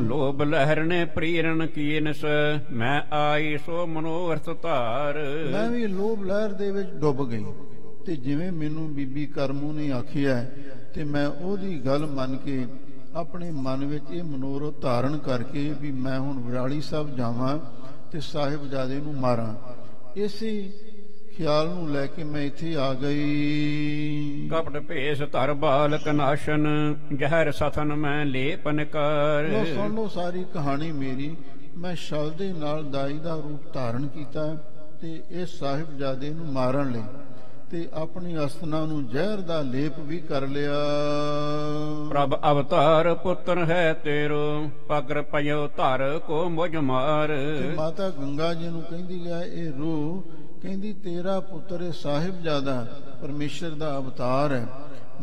ਲੋਭ ਲਹਿਰ ਨੇ ਪ੍ਰੀਰਨ ਕੀਨਸ, ਮੈਂ ਆਈ ਸੋ ਮਨੋਰਥ ਧਾਰ। ਮੈਂ ਵੀ ਲੋਭ ਲਹਿਰ ਦੇ ਵਿੱਚ ਡੁੱਬ ਗਈ, ਤੇ ਜਿਵੇਂ ਮੈਨੂੰ ਬੀਬੀ ਕਰਮੂ ਨੇ ਆਖਿਆ ਤੇ ਮੈਂ ਉਹਦੀ ਗੱਲ ਮੰਨ ਕੇ ਆਪਣੇ ਮਨ ਵਿੱਚ ਇਹ ਮਨੋਰਥ ਧਾਰਨ ਕਰਕੇ ਵੀ ਮੈਂ ਹੁਣ ਵਿਰਾਲੀ ਸਾਹਿਬ ਜਾਵਾਂ ਤੇ ਸਾਹਿਬਜ਼ਾਦੇ ਨੂੰ ਮਾਰਾਂ। ਇਸੇ ਖਿਆਲ ਨੂੰ ਲੈ ਕੇ ਮੈਂ ਇੱਥੇ ਆ ਗਈ। ਕਪਟ ਭੇਸ ਧਰ ਬਾਲਕ ਨਾਸ਼ਨ, ਜ਼ਹਿਰ ਸਥਨ ਮੈਂ ਲੇਪਨ ਕਰ। ਸੁਣ ਲਓ ਸਾਰੀ ਕਹਾਣੀ ਮੇਰੀ। ਮੈਂ ਛਲ ਦੇ ਨਾਲ ਦਾਈ ਦਾ ਰੂਪ ਧਾਰਨ ਕੀਤਾ ਤੇ ਇਸ ਸਾਹਿਬਜ਼ਾਦੇ ਨੂੰ ਮਾਰਨ ਲਈ ਤੇ ਆਪਣੀ ਅਸਥਨਾ ਨੂੰ ਜ਼ਹਿਰ ਦਾ ਲੇਪ ਵੀ ਕਰ ਲਿਆ। ਪ੍ਰਭ ਅਵਤਾਰ ਪੁੱਤਰ ਹੈ ਤੇਰੋ, ਪਗਰ ਪਇਓ ਧਰ ਕੋ ਮੁਝ ਮਾਰ। ਤੇ ਮਾਤਾ ਗੰਗਾ ਜੀ ਨੂੰ ਕਹਿੰਦੀ ਹੈ ਇਹ ਰੂਹ, ਕਹਿੰਦੀ ਤੇਰਾ ਪੁੱਤਰ ਇਹ ਸਾਹਿਬਜ਼ਾਦਾ ਪਰਮੇਸ਼ਰ ਦਾ ਅਵਤਾਰ ਹੈ,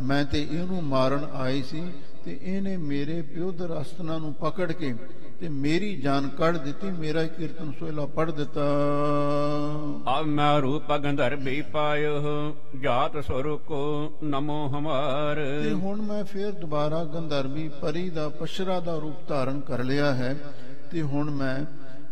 ਮੈਂ ਤੇ ਇਹਨੂੰ ਮਾਰਨ ਆਈ ਸੀ ਤੇ ਇਹਨੇ ਮੇਰੇ ਪਿਓਦਰ ਅਸਥਨਾ ਨੂੰ ਪਕੜ ਕੇ ਤੇ ਮੇਰੀ ਜਾਨ ਕੱਢ ਦਿੱਤੀ, ਮੇਰਾ ਕੀਰਤਨ ਸੋਹਿਲਾ ਪੜ ਦਿੱਤਾ। ਅਬ ਮੈਂ ਰੂਪ ਗੰਧਰਵੀ ਪਾਇਓ, ਜਾਤ ਸੁਰ ਕੋ ਨਮੋ ਹਮਾਰ। ਤੇ ਹੁਣ ਮੈਂ ਫੇਰ ਦੁਬਾਰਾ ਗੰਧਰਵੀ ਪਰੀ ਦਾ ਪਸ਼ਰਾ ਦਾ ਰੂਪ ਧਾਰਨ ਕਰ ਲਿਆ ਹੈ ਤੇ ਹੁਣ ਮੈਂ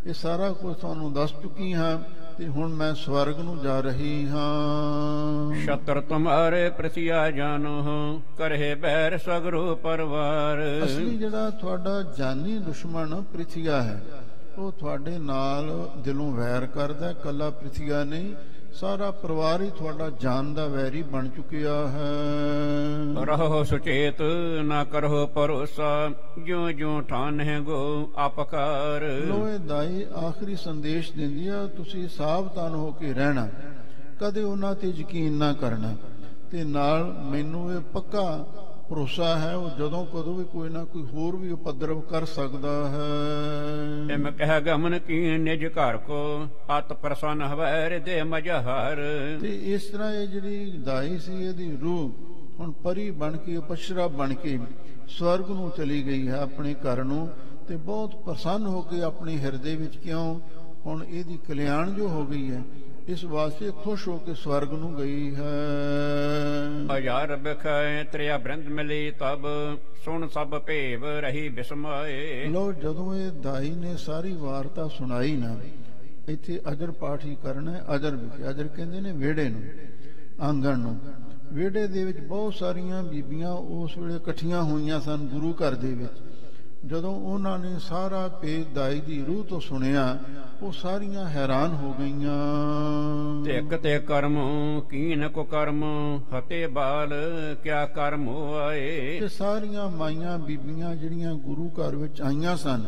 ਇਹ ਸਾਰਾ ਕੁਝ ਤੁਹਾਨੂੰ ਦੱਸ ਚੁੱਕੀ ਹਾਂ ਤੇ ਹੁਣ ਮੈਂ ਸਵਰਗ ਨੂੰ ਜਾ ਰਹੀ ਹਾਂ। ਸ਼ਤਰ ਤੁਮਾਰੇ ਪ੍ਰਸਿਆ ਜਾਨੋ, ਕਰਹਿ ਬੈਰ ਸਗਰੋ ਪਰਵਾਰ। ਅਸਲੀ ਜਿਹੜਾ ਤੁਹਾਡਾ ਜਾਨੀ ਦੁਸ਼ਮਣ ਪ੍ਰਿਥਿਆ ਹੈ ਉਹ ਤੁਹਾਡੇ ਨਾਲ ਦਿਲੋਂ ਵੈਰ ਕਰਦਾ, ਕੱਲਾ ਪ੍ਰਿਥਿਆ ਨਹੀਂ, ਸਾਰਾ ਪਰਿਵਾਰ ਹੀ ਤੁਹਾਡਾ ਜਾਨ ਦਾ ਵੈਰੀ ਬਣ ਚੁੱਕਿਆ ਹੈ। ਰਹੋ ਸੁਚੇਤ ਨਾ ਕਰੋ ਭਰੋਸਾ, ਜਿਉ ਜਿਉ ਠਾਨਹਿ ਗੋ ਆਪਕਾਰ। ਲੋਏ ਦਾਈ ਆਖਰੀ ਸੰਦੇਸ਼ ਦਿੰਦੀ ਆ, ਤੁਸੀਂ ਸਾਵਧਾਨ ਹੋ ਕੇ ਰਹਿਣਾ, ਕਦੇ ਉਹਨਾਂ ਤੇ ਯਕੀਨ ਨਾ ਕਰਨਾ, ਤੇ ਨਾਲ ਮੈਨੂੰ ਇਹ ਪੱਕਾ ਭਰੋਸਾ ਹੈ ਉਹ ਜਦੋਂ ਕਦੋਂ ਵੀ ਕੋਈ ਨਾ ਕੋਈ ਹੋਰ ਵੀ ਉਪਦਰਵ ਕਰ ਸਕਦਾ ਹੈ। ਤਿਮ ਕਹਿ ਗਮਨ ਕੀ ਨਿਜ ਘਰ ਕੋ, ਅਤ ਪ੍ਰਸੰਨ ਹਵੈ ਹਿਰਦੇ ਮਜਹਰ। ਤੇ ਇਸ ਤਰ੍ਹਾਂ ਇਹ ਜਿਹੜੀ ਦਾਈ ਸੀ ਇਹਦੀ ਰੂਹ ਹੁਣ ਪਰੀ ਬਣ ਕੇ ਪਸ਼ਰਾ ਬਣ ਕੇ ਸਵਰਗ ਨੂੰ ਚਲੀ ਗਈ ਹੈ ਆਪਣੇ ਘਰ ਨੂੰ, ਤੇ ਬਹੁਤ ਪ੍ਰਸੰਨ ਹੋ ਕੇ ਆਪਣੇ ਹਿਰਦੇ ਵਿੱਚ, ਕਿਉਂ ਹੁਣ ਇਹਦੀ ਕਲਿਆਣ ਜੋ ਹੋ ਗਈ ਹੈ ਇਸ ਵਾਸਤੇ ਖੁਸ਼ ਹੋ ਕੇ ਸਵਰਗ ਨੂੰ ਗਈ ਹੈ। ਹਜ਼ਾਰ ਬਖੈ ਤ੍ਰਿਆ ਬ੍ਰਿੰਦ ਮਿਲੀ ਤਬ, ਸੁਣ ਸਭ ਭੇਵ ਰਹੀ ਬਿਸਮਾਏ। ਲੋ ਜਦੋਂ ਇਹ ਦਾਈ ਨੇ ਸਾਰੀ ਵਾਰਤਾ ਸੁਣਾਈ ਨਾ, ਇੱਥੇ ਅਜਰ ਪਾਠ ਹੀ ਕਰਨਾ ਹੈ। ਅਜਰ ਵਿਖੇ, ਅਜਰ ਕਹਿੰਦੇ ਨੇ ਵਿਹੜੇ ਨੂੰ, ਆਂਗਣ ਨੂੰ। ਵਿਹੜੇ ਦੇ ਵਿੱਚ ਬਹੁਤ ਸਾਰੀਆਂ ਬੀਬੀਆਂ ਉਸ ਵੇਲੇ ਇਕੱਠੀਆਂ ਹੋਈਆਂ ਸਨ ਗੁਰੂ ਘਰ ਦੇ ਵਿੱਚ। ਜਦੋਂ ਉਹਨਾਂ ਨੇ ਸਾਰਾ ਭੇਦ ਦਾਈ ਦੀ ਰੂਹ ਤੋਂ ਸੁਣਿਆ ਉਹ ਸਾਰੀਆਂ ਹੈਰਾਨ ਹੋ ਗਈਆਂ। ਧਿਕ ਤੇ ਕਰਮ ਕੀਨ ਕੋ ਕਰਮ, ਹਤੇ ਬਾਲ ਕਿਆ ਕਰਮ ਹੋਏ। ਤੇ ਸਾਰੀਆਂ ਮਾਈਆਂ ਬੀਬੀਆਂ ਜਿਹੜੀਆਂ ਗੁਰੂ ਘਰ ਵਿੱਚ ਆਈਆਂ ਸਨ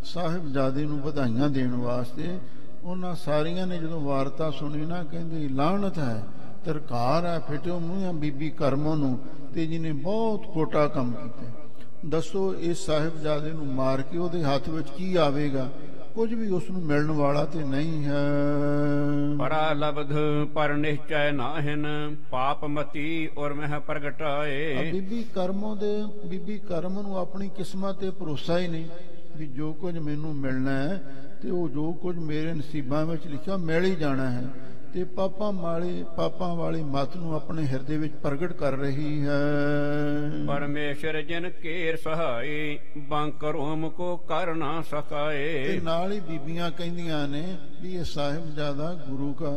ਸਾਹਿਬਜ਼ਾਦੇ ਨੂੰ ਵਧਾਈਆਂ ਦੇਣ ਵਾਸਤੇ, ਉਹਨਾਂ ਸਾਰੀਆਂ ਨੇ ਜਦੋਂ ਵਾਰਤਾ ਸੁਣੀ ਨਾ, ਕਹਿੰਦੇ ਲਾਹਨਤ ਹੈ, ਤਰਕਾਰ ਹੈ, ਫਿਟਿਓ ਮੂੰਹਾਂ ਬੀਬੀ ਕਰਮੋਂ ਨੂੰ, ਤੇ ਜਿਹਨੇ ਬਹੁਤ ਖੋਟਾ ਕੰਮ ਕੀਤਾ। ਦੱਸੋ ਇਸ ਸਾਹਿਬਜ਼ਾਦੇ ਨੂੰ ਮਾਰ ਕੇ ਉਹਦੇ ਹੱਥ ਵਿੱਚ ਕੀ ਆਵੇਗਾ? ਕੁਝ ਵੀ ਉਸ ਨੂੰ ਮਿਲਣ ਵਾਲਾ ਤੇ ਨਹੀਂ ਹੈ। ਪਰਾ ਲਬਧ ਪਰ ਨਿਸ਼ਚੈ ਨਾਹਿਨ, ਪਾਪ ਮਤੀ ਔਰ ਮਹਿ ਪ੍ਰਗਟਾਏ। ਬੀਬੀ ਕਰਮ ਨੂੰ ਆਪਣੀ ਕਿਸਮਤ ਤੇ ਭਰੋਸਾ ਹੀ ਨਹੀਂ ਵੀ ਜੋ ਕੁਝ ਮੈਨੂੰ ਮਿਲਣਾ ਹੈ ਤੇ ਉਹ ਜੋ ਕੁਝ ਮੇਰੇ ਨਸੀਬਾਂ ਵਿੱਚ ਲਿਖਿਆ ਮਿਲ ਹੀ ਜਾਣਾ ਹੈ, ਤੇ ਪਾਪਾਂ ਵਾਲੀ ਮਤ ਨੂੰ ਆਪਣੇ ਹਿਰਦੇ ਵਿੱਚ ਪ੍ਰਗਟ ਕਰ ਰਹੀ ਹੈ। ਪਰਮੇਸ਼ਰ ਜਿਨ ਕੇਰ ਸਹਾਈ, ਬੰਕ ਰੋਮ ਕੋ ਕਰ ਨਾ ਸਕਾਏ। ਤੇ ਨਾਲ ਹੀ ਬੀਬੀਆਂ ਕਹਿੰਦੀਆਂ ਨੇ ਵੀ ਇਹ ਸਾਹਿਬਜ਼ਾਦਾ ਗੁਰੂ ਕਾ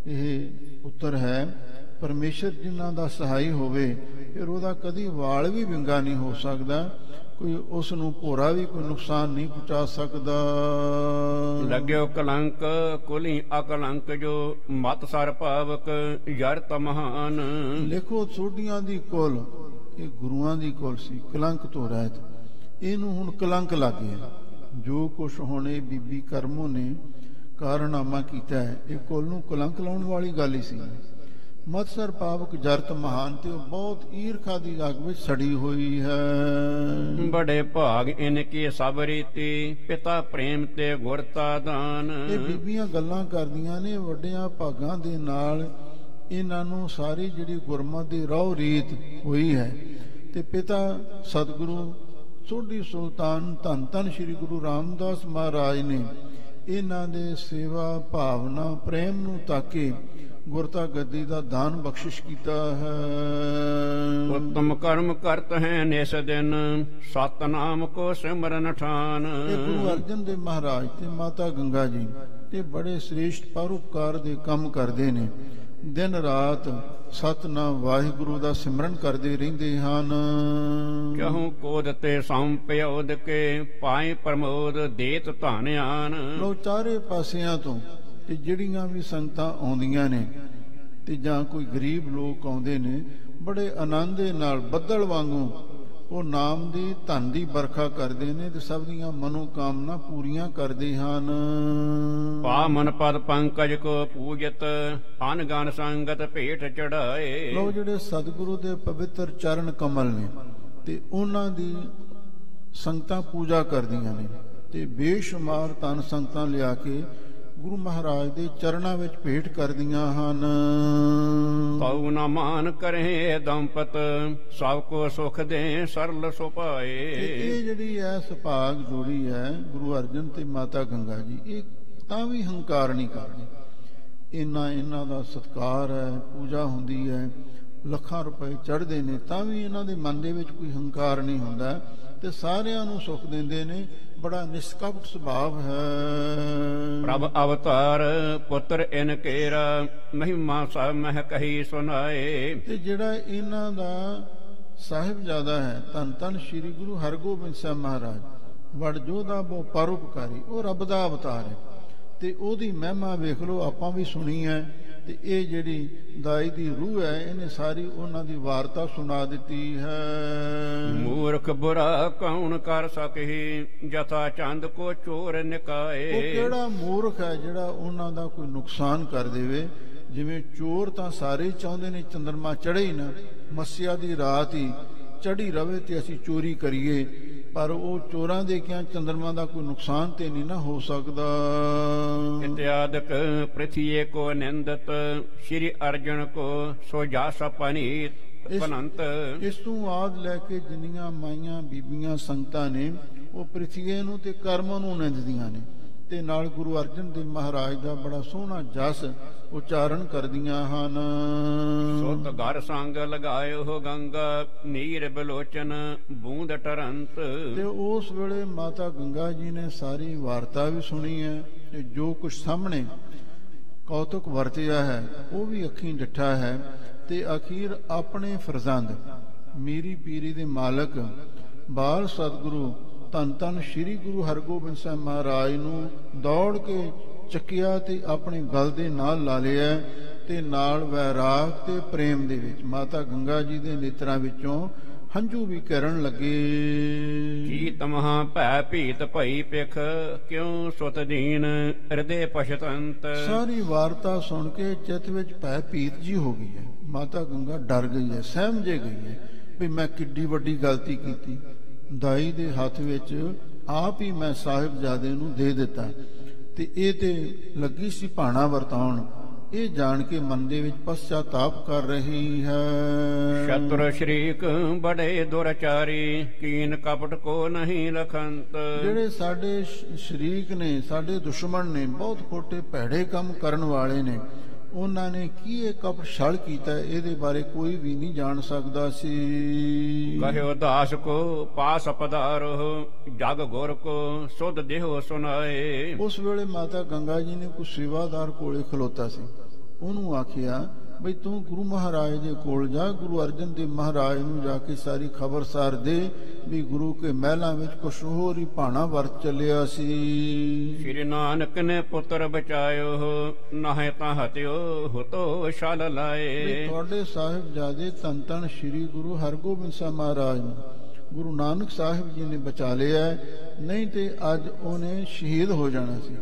ਇਹ ਪੁੱਤਰ ਹੈ, ਪਰਮੇਸ਼ਰ ਜਿਨ੍ਹਾਂ ਦਾ ਸਹਾਈ ਹੋਵੇ ਫਿਰ ਉਹਦਾ ਕਦੀ ਵਾਲ ਵੀ ਵਿੰਗਾ ਨਹੀਂ ਹੋ ਸਕਦਾ, ਕੋਈ ਉਸ ਨੂੰ ਭੋਰਾ ਵੀ ਕੋਈ ਨੁਕਸਾਨ ਨਹੀਂ ਪਹੁੰਚਾ ਸਕਦਾ। ਲੱਗਿਓ ਕਲੰਕ ਕੁਲੀ ਅਕਲੰਕ, ਜੋ ਮਤ ਸਰ ਭਾਵਕ ਯਰਤ ਮਹਾਨ। ਲਿਖੋ ਸੋਢੀਆਂ ਦੀ ਕੁਲ, ਇਹ ਗੁਰੂਆਂ ਦੀ ਕੁਲ ਸੀ, ਕਲੰਕ ਤੋਂ ਰਹਿਤ, ਇਹਨੂੰ ਹੁਣ ਕਲੰਕ ਲੱਗ ਗਿਆ। ਜੋ ਕੁਛ ਹੁਣ ਇਹ ਬੀਬੀ ਕਰਮੋਂ ਨੇ ਕਾਰਨਾਮਾ ਕੀਤਾ ਹੈ, ਇਹ ਕੁਲ ਨੂੰ ਕਲੰਕ ਲਾਉਣ ਵਾਲੀ ਗੱਲ ਹੀ ਸੀ। ਮਤਸਰ ਪਾਵਕ ਜਰਤ ਮਹਾਨ, ਤੇ ਉਹ ਬਹੁਤ ਈਰਖਾ ਦੀ ਅੱਗ ਵਿੱਚ ਸੜੀ ਹੋਈ ਹੈ। ਬੜੇ ਭਾਗ ਇਨ ਕੀ ਸਭ ਰੀਤੀ, ਪਿਤਾ ਪ੍ਰੇਮ ਤੇ ਗੁਰਤਾ ਦਾਨ। ਇਹ ਬੀਬੀਆਂ ਗੱਲਾਂ ਕਰਦੀਆਂ ਨੇ ਵੱਡਿਆਂ ਭਾਗਾਂ ਦੇ ਨਾਲ, ਇਹਨਾਂ ਨੂੰ ਸਾਰੀ ਜਿਹੜੀ ਗੁਰਮਤਿ ਦੀ ਰਹੁ ਰੀਤ ਹੋਈ ਹੈ, ਤੇ ਪਿਤਾ ਸਤਿਗੁਰੂ ਸੋਢੀ ਸੁਲਤਾਨ ਧੰਨ ਧੰਨ ਸ੍ਰੀ ਗੁਰੂ ਰਾਮਦਾਸ ਮਹਾਰਾਜ ਨੇ ਇਹਨਾਂ ਦੇ ਸੇਵਾ ਭਾਵਨਾ ਪ੍ਰੇਮ ਨੂੰ ਤਾਕੇ ਗੁਰਤਾ ਗੱਦੀ ਦਾ ਦਾਨ ਬਖਸ਼ਿਸ਼ ਕੀਤਾ ਹੈ। ਉਤਮ ਕਰਮ ਕਰਤ ਹੈ ਨਿਸ ਦਿਨ, ਸਤਨਾਮ ਕੋ ਸਿਮਰਨ ਠਾਨ। ਇਹ ਗੁਰੂ ਅਰਜਨ ਦੇਵ ਮਹਾਰਾਜ ਤੇ ਮਾਤਾ ਗੰਗਾ ਜੀ ਤੇ ਬੜੇ ਸ੍ਰੇਸ਼ਟ ਪਰਉਪਕਾਰ ਦੇ ਕੰਮ ਕਰਦੇ ਨੇ, ਦਿਨ ਰਾਤ ਸਤਨਾਮ ਵਾਹਿਗੁਰੂ ਦਾ ਸਿਮਰਨ ਕਰਦੇ ਰਹਿੰਦੇ ਹਨ। ਕਹੂੰ ਕੋਦ ਤੇ ਸੰਪਿਓਦ ਕੇ, ਪਾਏ ਪ੍ਰਮੋਦ ਦੇਤ ਧਾਨਿਆਨ। ਲੋ ਚਾਰੇ ਪਾਸਿਆਂ ਤੋਂ ਤੇ ਜਿਹੜੀਆਂ ਵੀ ਸੰਗਤਾਂ ਆਉਂਦੀਆਂ ਨੇ ਤੇ ਜਾਂ ਕੋਈ ਗਰੀਬ ਲੋਕ ਆਉਂਦੇ ਨੇ, ਬੜੇ ਆਨੰਦ ਦੇ ਨਾਲ ਬੱਦਲ ਵਾਂਗੂ ਉਹ ਨਾਮ ਦੀ ਧਨ ਦੀ ਵਰਖਾ ਕਰਦੇ ਨੇ ਤੇ ਸਭ ਦੀਆਂ ਮਨੋਕਾਮਨਾ ਪੂਰੀਆਂ ਕਰਦੇ ਹਨ। ਪਾਮਨ ਪਦ ਪੰਕਜ ਕੋ ਪੂਜਤ ਅਨਗਨ ਸੰਗਤ ਭੇਟ ਚੜਾਏ। ਲੋ ਜਿਹੜੇ ਸਤਿਗੁਰੂ ਦੇ ਪਵਿੱਤਰ ਚਰਨ ਕਮਲ ਨੇ ਤੇ ਉਹਨਾਂ ਦੀ ਸੰਗਤਾਂ ਪੂਜਾ ਕਰਦੀਆਂ ਨੇ ਤੇ ਬੇਸ਼ੁਮਾਰ ਧਨ ਸੰਗਤਾਂ ਲਿਆ ਕੇ ਗੁਰੂ ਮਹਾਰਾਜ ਦੇ ਚਰਨਾਂ ਵਿੱਚ ਭੇਟ ਕਰਦੀਆਂ ਹਨ। ਤਉ ਨ ਮਾਨ ਕਰੇ ਦੰਪਤ ਸਭ ਕੋ ਸੁਖ ਦੇ ਸਰਲ ਸੁਪਾਏ। ਇਹ ਜਿਹੜੀ ਹੈ ਸੁਭਾਗ ਜੋੜੀ ਹੈ ਗੁਰੂ ਅਰਜਨ ਤੇ ਮਾਤਾ ਗੰਗਾ ਜੀ, ਇਹ ਤਾਂ ਵੀ ਹੰਕਾਰ ਨਹੀਂ ਕਰਦੇ। ਇਹਨਾਂ ਦਾ ਸਤਿਕਾਰ ਹੈ, ਪੂਜਾ ਹੁੰਦੀ ਹੈ, ਲੱਖਾਂ ਰੁਪਏ ਚੜ੍ਹਦੇ ਨੇ, ਤਾਂ ਵੀ ਇਹਨਾਂ ਦੇ ਮਨ ਦੇ ਵਿੱਚ ਕੋਈ ਹੰਕਾਰ ਨਹੀਂ ਹੁੰਦਾ ਤੇ ਸਾਰਿਆਂ ਨੂੰ ਸੁਖ ਦਿੰਦੇ ਨੇ। ਬੜਾ ਨਿਸ਼ਕਪਟ ਸੁਭਾਵ ਹੈ। ਪ੍ਰਭ ਅਵਤਾਰ ਪੁੱਤਰ ਇਨ ਕੇਰਾ ਮਹਿਮਾ ਸਭ ਮਹਿ ਕਹੀ ਸੁਨਾਏ। ਤੇ ਜਿਹੜਾ ਇਹਨਾਂ ਦਾ ਸਾਹਿਬਜ਼ਾਦਾ ਹੈ ਧੰਨ ਧੰਨ ਸ੍ਰੀ ਗੁਰੂ ਹਰਗੋਬਿੰਦ ਸਾਹਿਬ ਮਹਾਰਾਜ, ਵਡ ਜੋਧਾ ਬਹੁ ਪਰਉਪਕਾਰੀ, ਉਹ ਰੱਬ ਦਾ ਅਵਤਾਰ ਹੈ ਤੇ ਉਹਦੀ ਮਹਿਮਾ ਵੇਖ ਲਓ, ਆਪਾਂ ਵੀ ਸੁਣੀ ਹੈ। ਤੇ ਇਹ ਜਿਹੜੀ ਦਾਈ ਦੀ ਰੂਹ ਹੈ, ਇਹਨੇ ਸਾਰੀ ਉਹਨਾਂ ਦੀ ਵਾਰਤਾ ਸੁਣਾ ਦਿੱਤੀ ਹੈ। ਮੂਰਖ ਬੁਰਾ ਕੌਣ ਕਰ ਸਕਹੀ ਜਥਾ ਚੰਦ ਕੋ ਚੋਰ ਨਿਕਾਏ। ਉਹ ਕਿਹੜਾ ਮੂਰਖ ਹੈ ਜਿਹੜਾ ਉਹਨਾਂ ਦਾ ਕੋਈ ਨੁਕਸਾਨ ਕਰ ਦੇਵੇ। ਜਿਵੇਂ ਚੋਰ ਤਾਂ ਸਾਰੇ ਚਾਹੁੰਦੇ ਨੇ ਚੰਦਰਮਾ ਚੜ੍ਹੇ ਹੀ ਨਾ, ਮੱਸਿਆ ਦੀ ਰਾਤ ਹੀ ਚੜ੍ਹੀ ਰਵੇ ਤੇ ਅਸੀਂ ਚੋਰੀ ਕਰੀਏ, ਪਰ ਉਹ ਚੋਰਾਂ ਦੇ ਕਿਹਾ ਚੰਦਰਮਾ ਦਾ ਕੋਈ ਨੁਕਸਾਨ ਤੇ ਨਹੀਂ ਨਾ ਹੋ ਸਕਦਾ। ਇਤਿਆਦਿਕ ਪ੍ਰਿਥੀਏ ਕੋ ਨਿੰਦਤ ਸ਼੍ਰੀ ਅਰਜਨ ਕੋ ਸੋ ਜਾਸ ਪਨੀਤ ਪਨੰਤ। ਇਸ ਤੋਂ ਆਦ ਲੈ ਕੇ ਜਿੰਨੀਆਂ ਮਾਈਆਂ ਬੀਬੀਆਂ ਸੰਗਤਾਂ ਨੇ ਉਹ ਪ੍ਰਿਥੀਏ ਨੂੰ ਤੇ ਕਰਮ ਨੂੰ ਨਿੰਦਦੀਆਂ ਨੇ ਤੇ ਨਾਲ ਗੁਰੂ ਅਰਜਨ ਦੇਵ ਮਹਾਰਾਜ ਦਾ ਬੜਾ ਸੋਹਣਾ ਜਸ ਉਚਾਰਨ ਕਰਦੀਆਂ ਹਨ। ਸੁਤ ਘਰ ਸੰਗ ਲਗਾਇਓ ਗੰਗਾ ਨੀਰ ਬਲੋਚਨ ਬੂੰਦ ਟਰੰਤ। ਤੇ ਉਸ ਵੇਲੇ ਮਾਤਾ ਗੰਗਾ ਜੀ ਨੇ ਸਾਰੀ ਵਾਰਤਾ ਵੀ ਸੁਣੀ ਹੈ ਤੇ ਜੋ ਕੁਝ ਸਾਹਮਣੇ ਕੌਤਕ ਵਰਤਿਆ ਹੈ ਉਹ ਵੀ ਅੱਖੀਂ ਡਿੱਠਾ ਹੈ ਤੇ ਅਖੀਰ ਆਪਣੇ ਫਰਜ਼ੰਦ ਮੀਰੀ ਪੀਰੀ ਦੇ ਮਾਲਕ ਬਾਲ ਸਤਿਗੁਰੂ ਧੰਨ ਧੰਨ ਸ੍ਰੀ ਗੁਰੂ ਹਰਗੋਬਿੰਦ ਸਾਹਿਬ ਮਹਾਰਾਜ ਨੂੰ ਦੌੜ ਕੇ ਚੱਕਿਆ ਤੇ ਆਪਣੇ ਗਲ ਦੇ ਨਾਲ ਲਾ ਲਿਆ ਤੇ ਨਾਲ ਵੈਰਾਗ ਤੇ ਪ੍ਰੇਮ ਦੇ ਵਿੱਚ ਮਾਤਾ ਗੰਗਾ ਜੀ ਦੇ ਨੇਤਰਾਂ ਵਿੱਚੋਂ ਹੰਝੂ ਵੀ ਕਰਨ ਲੱਗੇ। ਕੀ ਤਮਹਾ ਭੈ ਭੀਤ ਭਈ ਪਿਖ ਕਿਉਂ ਸੁਤ ਦੀਨ ਹਿਰਦੇ ਪਛਤੰਤ। ਸਾਰੀ ਵਾਰਤਾ ਸੁਣ ਕੇ ਚਿੱਤ ਵਿੱਚ ਭੈ ਭੀਤ ਜੀ ਹੋ ਗਈ ਹੈ। ਮਾਤਾ ਗੰਗਾ ਡਰ ਗਈ ਹੈ, ਸਹਿਮ ਜੇ ਗਈ ਹੈ ਵੀ ਮੈਂ ਕਿੱਡੀ ਵੱਡੀ ਗਲਤੀ ਕੀਤੀ। ਦਾਈ ਦੇ ਹੱਥ ਵਿੱਚ ਆਪ ਹੀ ਮੈਂ ਸਾਹਿਬਜ਼ਾਦੇ ਨੂੰ ਦੇ ਦਿੱਤਾ ਤੇ ਇਹ ਤੇ ਲੱਗੀ ਸੀ ਭਾਣਾ ਵਰਤਾਉਣ। ਇਹ ਜਾਣ ਕੇ ਮਨ ਦੇ ਵਿੱਚ ਪਛਤਾਪ ਕਰ ਰਹੀ ਹੈ। ਸ਼ਤਰ ਸ਼ਰੀਕ ਬੜੇ ਦੁਰਚਾਰੀ ਕੀਨ ਕਪਟ ਕੋ ਨਹੀਂ ਲਖੰਤ। ਜਿਹੜੇ ਸਾਡੇ ਸ਼ਰੀਕ ਨੇ, ਸਾਡੇ ਦੁਸ਼ਮਣ ਨੇ, ਬਹੁਤ ਖੋਟੇ ਭੈੜੇ ਕੰਮ ਕਰਨ ਵਾਲੇ ਨੇ, ਉਹਨਾਂ ਨੇ ਕੀ ਇਹ ਕਪਟ ਛਲ ਕੀਤਾ ਇਹਦੇ ਬਾਰੇ ਕੋਈ ਵੀ ਨਹੀਂ ਜਾਣ ਸਕਦਾ ਸੀ। ਕਹਿਓ ਦਾਸ ਕੋ ਪਾਸ ਪਧਾਰੋ ਜਗ ਗੁਰ ਕੋ ਸੁਧ ਦੇਹੋ ਸੁਨਾਏ। ਉਸ ਵੇਲੇ ਮਾਤਾ ਗੰਗਾ ਜੀ ਨੇ ਕੋਈ ਸੇਵਾਦਾਰ ਕੋਲੇ ਖਲੋਤਾ ਸੀ, ਉਹਨੂੰ ਆਖਿਆ ਬਈ ਤੂੰ ਗੁਰੂ ਮਹਾਰਾਜ ਦੇ ਕੋਲ ਜਾ, ਗੁਰੂ ਅਰਜਨ ਦੇਵ ਮਹਾਰਾਜ ਨੂੰ ਜਾ ਕੇ ਸਾਰੀ ਖਬਰਸਾਰ ਦੇ ਵੀ ਗੁਰੂ ਕੇ ਮਹਿਲਾਂ ਵਿੱਚ ਕੁਛ ਹੋਰ ਹੀ ਭਾਣਾ ਵਰਤ ਚੱਲਿਆ ਸੀ। ਸ੍ਰੀ ਨਾਨਕ ਨੇ ਪੁੱਤਰ ਬਚਾਇਓ ਨਾਹੇ ਤਾਂ ਹਤਿਓ ਹੁਤੋ ਛਲ ਲਾਏ। ਤੁਹਾਡੇ ਸਾਹਿਬਜ਼ਾਦੇ ਧੰਨ ਧੰਨ ਸ੍ਰੀ ਗੁਰੂ ਹਰਗੋਬਿੰਦ ਸਾਹਿਬ ਮਹਾਰਾਜ ਨੂੰ ਗੁਰੂ ਨਾਨਕ ਸਾਹਿਬ ਜੀ ਨੇ ਬਚਾ ਲਿਆ, ਨਹੀਂ ਤੇ ਅੱਜ ਉਹਨੇ ਸ਼ਹੀਦ ਹੋ ਜਾਣਾ ਸੀ।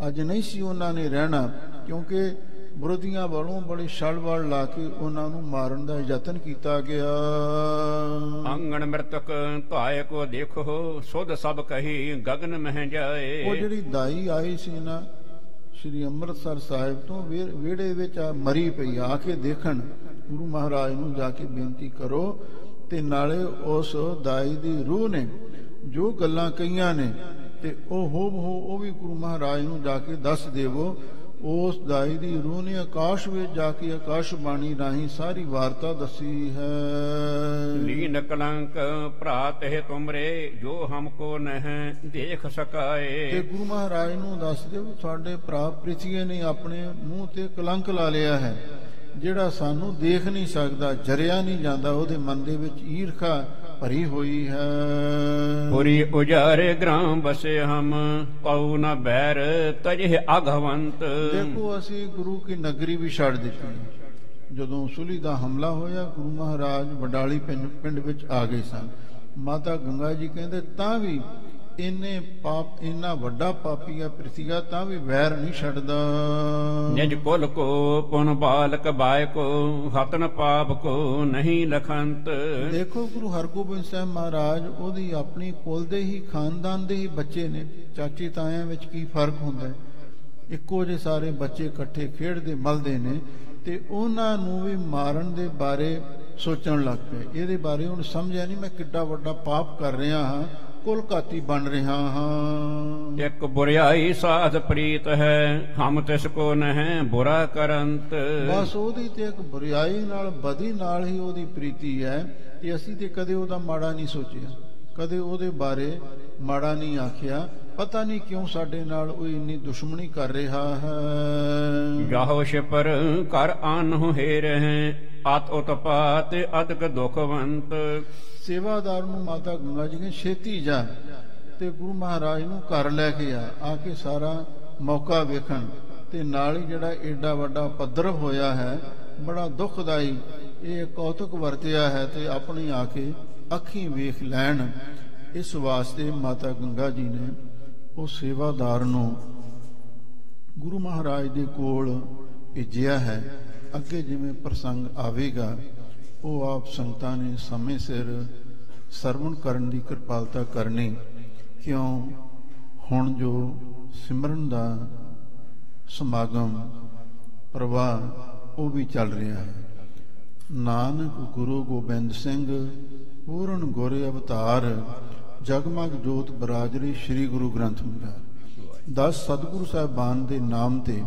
ਅੱਜ ਨਹੀਂ ਸੀ ਉਹਨਾਂ ਨੇ ਰਹਿਣਾ, ਕਿਉਂਕਿ ਵਿਰੋਧੀਆਂ ਵੱਲੋਂ ਬੜੀ ਛਲਵਲ ਲਾ ਕੇ ਉਹਨਾਂ ਨੂੰ ਮਾਰਨ ਦਾ ਯਤਨ ਕੀਤਾ ਗਿਆ। ਆਂਗਣ ਮ੍ਰਿਤਕ ਧਾਇ ਕੋ ਦੇਖੋ ਸੁਧ ਸਭ ਕਹੀ ਗਗਨ ਮਹਿ ਜਾਏ। ਉਹ ਜਿਹੜੀ ਦਾਈ ਆਈ ਸੀ ਨਾ ਸ੍ਰੀ ਅੰਮ੍ਰਿਤਸਰ ਸਾਹਿਬ ਤੋਂ ਵਿਹੜੇ ਵਿੱਚ ਮਰੀ ਪਈ, ਆ ਕੇ ਦੇਖਣ ਗੁਰੂ ਮਹਾਰਾਜ ਨੂੰ ਜਾ ਕੇ ਬੇਨਤੀ ਕਰੋ ਤੇ ਨਾਲੇ ਉਸ ਦਾਈ ਦੀ ਰੂਹ ਨੇ ਜੋ ਗੱਲਾਂ ਕਹੀਆਂ ਨੇ ਤੇ ਉਹ ਉਹ ਵੀ ਗੁਰੂ ਮਹਾਰਾਜ ਨੂੰ ਜਾ ਕੇ ਦੱਸ ਦੇਵੋ। ਉਸ ਦਾਈ ਦੀ ਰੂਹ ਨੇ ਆਕਾਸ਼ ਵਿੱਚ ਜਾ ਕੇ ਆਕਾਸ਼ਬਾਣੀ ਰਾਹੀਂ ਸਾਰੀ ਵਾਰਤਾ ਦੱਸੀ ਹੈ। ਲੀਨ ਕਲੰਕ ਭਰਾਤ ਹੈ ਤੁਮਰੇ ਜੋ ਹਮਕੋ ਨਹਿ ਦੇਖ ਸਕਾਏ। ਤੇ ਗੁਰੂ ਮਹਾਰਾਜ ਨੂੰ ਦੱਸ ਦਿਓ ਸਾਡੇ ਭਰਾ ਪ੍ਰਿਥੀਏ ਨੇ ਆਪਣੇ ਮੂੰਹ ਤੇ ਕਲੰਕ ਲਾ ਲਿਆ ਹੈ, ਜਿਹੜਾ ਸਾਨੂੰ ਦੇਖ ਨਹੀਂ ਸਕਦਾ, ਜਰਿਆ ਨਹੀਂ ਜਾਂਦਾ, ਉਹਦੇ ਮਨ ਦੇ ਵਿੱਚ ਈਰਖਾ ਭਰੀ ਹੋਈ ਹੈ। ਪੁਰੀ ਉਜਾਰੇ ਗ੍ਰਾਮ ਬਸੇ ਹਮ ਕਉ ਨ ਬੈਰ ਤਜਿ ਅਘਵੰਤ। ਦੇਖੋ ਅਸੀਂ ਗੁਰੂ ਕੀ ਨਗਰੀ ਵੀ ਛੱਡ ਦਿੱਤੀ, ਜਦੋਂ ਸੁਲੀ ਦਾ ਹਮਲਾ ਹੋਇਆ ਗੁਰੂ ਮਹਾਰਾਜ ਵਡਾਲੀ ਪਿੰਡ ਵਿੱਚ ਆ ਗਏ ਸਨ। ਮਾਤਾ ਗੰਗਾ ਜੀ ਕਹਿੰਦੇ ਤਾਂ ਵੀ ਇੰਨਾ ਵੱਡਾ ਪਾਪੀ ਆ ਪ੍ਰਿਥੀਆ ਤਾਂ ਵੀ ਵੈਰ ਨਹੀਂ ਛੱਡਦਾ। ਨਿਜ ਕੁਲ ਕੋ ਪੁਨ ਬਾਲਕ ਬਾਇ ਕੋ ਹਤਨ ਪਾਪ ਕੋ ਨਹੀਂ ਲਖੰਤ। ਦੇਖੋ ਗੁਰੂ ਹਰਗੋਬਿੰਦ ਸਾਹਿਬ ਮਹਾਰਾਜ ਉਹਦੀ ਆਪਣੀ ਕੁਲ ਦੇ ਹੀ ਖਾਨਦਾਨ ਦੇ ਹੀ ਬੱਚੇ ਨੇ। ਚਾਚੀ ਤਾਇਆਂ ਵਿੱਚ ਕੀ ਫਰਕ ਹੁੰਦਾ ਹੈ? ਇੱਕੋ ਜਿਹੇ ਸਾਰੇ ਬੱਚੇ ਇਕੱਠੇ ਖੇਡਦੇ ਮਲਦੇ ਨੇ ਤੇ ਉਹਨਾਂ ਨੂੰ ਵੀ ਮਾਰਨ ਦੇ ਬਾਰੇ ਸੋਚਣ ਲੱਗ ਪਏ। ਇਹਦੇ ਬਾਰੇ ਹੁਣ ਸਮਝਿਆ ਨਹੀਂ ਮੈਂ ਕਿੱਡਾ ਵੱਡਾ ਪਾਪ ਕਰ ਰਿਹਾ ਹਾਂ, ਕੁਲ ਘਾਤੀ ਬਣ ਰਿਹਾ ਹਾਂ। ਇੱਕ ਬੁਰਿਆਈ ਸਾਧ ਪ੍ਰੀਤ ਹੈ ਹਮ ਤਿਸ ਕੋ ਨਹਿ ਬੁਰਾ ਕਰੰਤ। ਬਸ ਉਹਦੀ ਤੇ ਇੱਕ ਬੁਰਿਆਈ ਨਾਲ ਬਦੀ ਨਾਲ ਹੀ ਉਹਦੀ ਪ੍ਰੀਤੀ ਹੈ ਕਿ ਅਸੀਂ ਤੇ ਕਦੇ ਉਹਦਾ ਮਾੜਾ ਨਹੀਂ ਸੋਚਿਆ, ਕਦੇ ਉਹਦੇ ਬਾਰੇ ਮਾੜਾ ਨਹੀਂ ਆਖਿਆ। ਪਤਾ ਨਹੀਂ ਕਿਉਂ ਸਾਡੇ ਨਾਲ ਉਹ ਇੰਨੀ ਦੁਸ਼ਮਣੀ ਕਰ ਰਿਹਾ ਹੈ। ਜਾਹੋ ਸ਼ਿਪਰ ਕਰ ਆਨਹੁ ਹੇ ਰਹੇ ਅਤ ਉਤਪਾਤ ਅਤਕ ਦੁਖਵੰਤ। ਸੇਵਾਦਾਰ ਨੂੰ ਮਾਤਾ ਗੰਗਾ ਜੀ ਨੇ ਛੇਤੀ ਜਾ ਤੇ ਗੁਰੂ ਮਹਾਰਾਜ ਨੂੰ ਘਰ ਲੈ ਕੇ ਆ ਕੇ ਸਾਰਾ ਮੌਕਾ ਵੇਖਣ ਤੇ ਨਾਲ ਹੀ ਜਿਹੜਾ ਏਡਾ ਵੱਡਾ ਉਪਦਰਵ ਹੋਇਆ ਹੈ ਬੜਾ ਦੁਖਦਾਈ ਇਹ ਕੌਤਕ ਵਰਤਿਆ ਹੈ ਤੇ ਆਪਣੀ ਆ ਕੇ ਅੱਖੀਂ ਵੇਖ ਲੈਣ। ਇਸ ਵਾਸਤੇ ਮਾਤਾ ਗੰਗਾ ਜੀ ਨੇ ਉਹ ਸੇਵਾਦਾਰ ਨੂੰ ਗੁਰੂ ਮਹਾਰਾਜ ਦੇ ਕੋਲ ਭੇਜਿਆ ਹੈ। ਅੱਗੇ ਜਿਵੇਂ ਪ੍ਰਸੰਗ ਆਵੇਗਾ ਉਹ ਆਪ ਸੰਗਤਾਂ ਨੇ ਸਮੇਂ ਸਿਰ ਸਰਵਣ ਕਰਨ ਦੀ ਕਿਰਪਾਲਤਾ ਕਰਨੀ, ਕਿਉਂ ਹੁਣ ਜੋ ਸਿਮਰਨ ਦਾ ਸਮਾਗਮ ਪ੍ਰਵਾਹ ਉਹ ਵੀ ਚੱਲ ਰਿਹਾ ਹੈ। ਨਾਨਕ ਗੁਰੂ ਗੋਬਿੰਦ ਸਿੰਘ ਪੂਰਨ ਗੁਰ ਅਵਤਾਰ ਜਗਮਗ ਜੋਤ ਬਰਾਜਰੀ ਸ੍ਰੀ ਗੁਰੂ ਗ੍ਰੰਥ ਸਾਹਿਬ 10 ਸਤਿਗੁਰੂ ਸਾਹਿਬਾਨ ਦੇ ਨਾਮ ਤੇ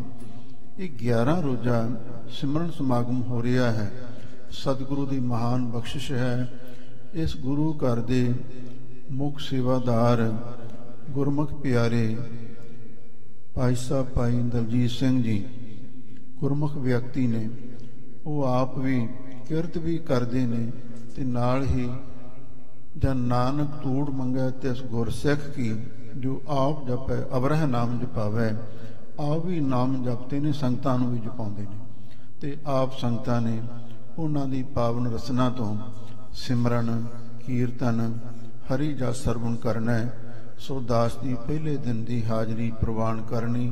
ਇਹ 11 ਰੋਜ਼ਾ ਸਿਮਰਨ ਸਮਾਗਮ ਹੋ ਰਿਹਾ ਹੈ। ਸਤਿਗੁਰੂ ਦੀ ਮਹਾਨ ਬਖਸ਼ਿਸ਼ ਹੈ। ਇਸ ਗੁਰੂ ਘਰ ਦੇ ਮੁੱਖ ਸੇਵਾਦਾਰ ਗੁਰਮੁਖ ਪਿਆਰੇ ਭਾਈ ਸਾਹਿਬ ਭਾਈ ਦਲਜੀਤ ਸਿੰਘ ਜੀ ਗੁਰਮੁਖ ਵਿਅਕਤੀ ਨੇ। ਉਹ ਆਪ ਵੀ ਕਿਰਤ ਵੀ ਕਰਦੇ ਨੇ ਤੇ ਨਾਲ ਹੀ ਜਨ ਨਾਨਕ ਤੂੜ ਮੰਗੈ ਤਿਸ ਗੁਰਸਿੱਖ ਕੀ ਜੋ ਆਪ ਜਪੈ ਅਵਰਹ ਨਾਮ ਜਪਾਵੈ। ਆਪ ਵੀ ਨਾਮ ਜਪਦੇ ਨੇ, ਸੰਗਤਾਂ ਨੂੰ ਵੀ ਜਪਾਉਂਦੇ ਨੇ ਤੇ ਆਪ ਸੰਗਤਾਂ ਨੇ ਉਹਨਾਂ ਦੀ ਪਾਵਨ ਰਸਨਾ ਤੋਂ ਸਿਮਰਨ ਕੀਰਤਨ ਹਰੀ ਜਸ ਸਰਵਣ ਕਰਨਾ। ਸੋ ਦਾਸ ਦੀ ਪਹਿਲੇ ਦਿਨ ਦੀ ਹਾਜ਼ਰੀ ਪ੍ਰਵਾਨ ਕਰਨੀ।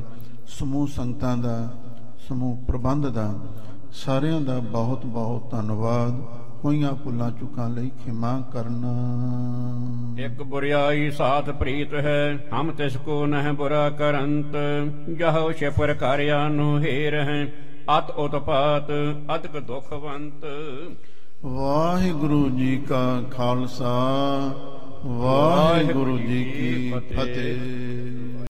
ਸਮੂਹ ਸੰਗਤਾਂ ਦਾ ਸਮੂਹ ਪ੍ਰਬੰਧ ਦਾ ਸਾਰਿਆਂ ਦਾ ਬਹੁਤ ਬਹੁਤ ਧੰਨਵਾਦ। ਹੋਈਆਂ ਭੁੱਲਾਂ ਚੁੱਕਾਂ ਲਈ ਖਿਮਾ ਕਰਨਾ। ਇੱਕ ਬੁਰਿਆਈ ਸਾਥ ਪ੍ਰੀਤ ਹੈ ਹਮ ਤਿਸ ਕੋ ਨਹਿ ਬੁਰਾ ਕਰੰਤ। ਜਹੋ ਸ਼ਿਪਰ ਕਾਰਿਆ ਨੂੰ ਹੇ ਰਹੇ ਅਤ ਉਤਪਾਤ ਅਤਕ ਦੁਖਵੰਤ। ਵਾਹਿਗੁਰੂ ਜੀ ਕਾ ਖਾਲਸਾ ਵਾਹਿਗੁਰੂ ਜੀ ਕੀ ਫਤਿਹ।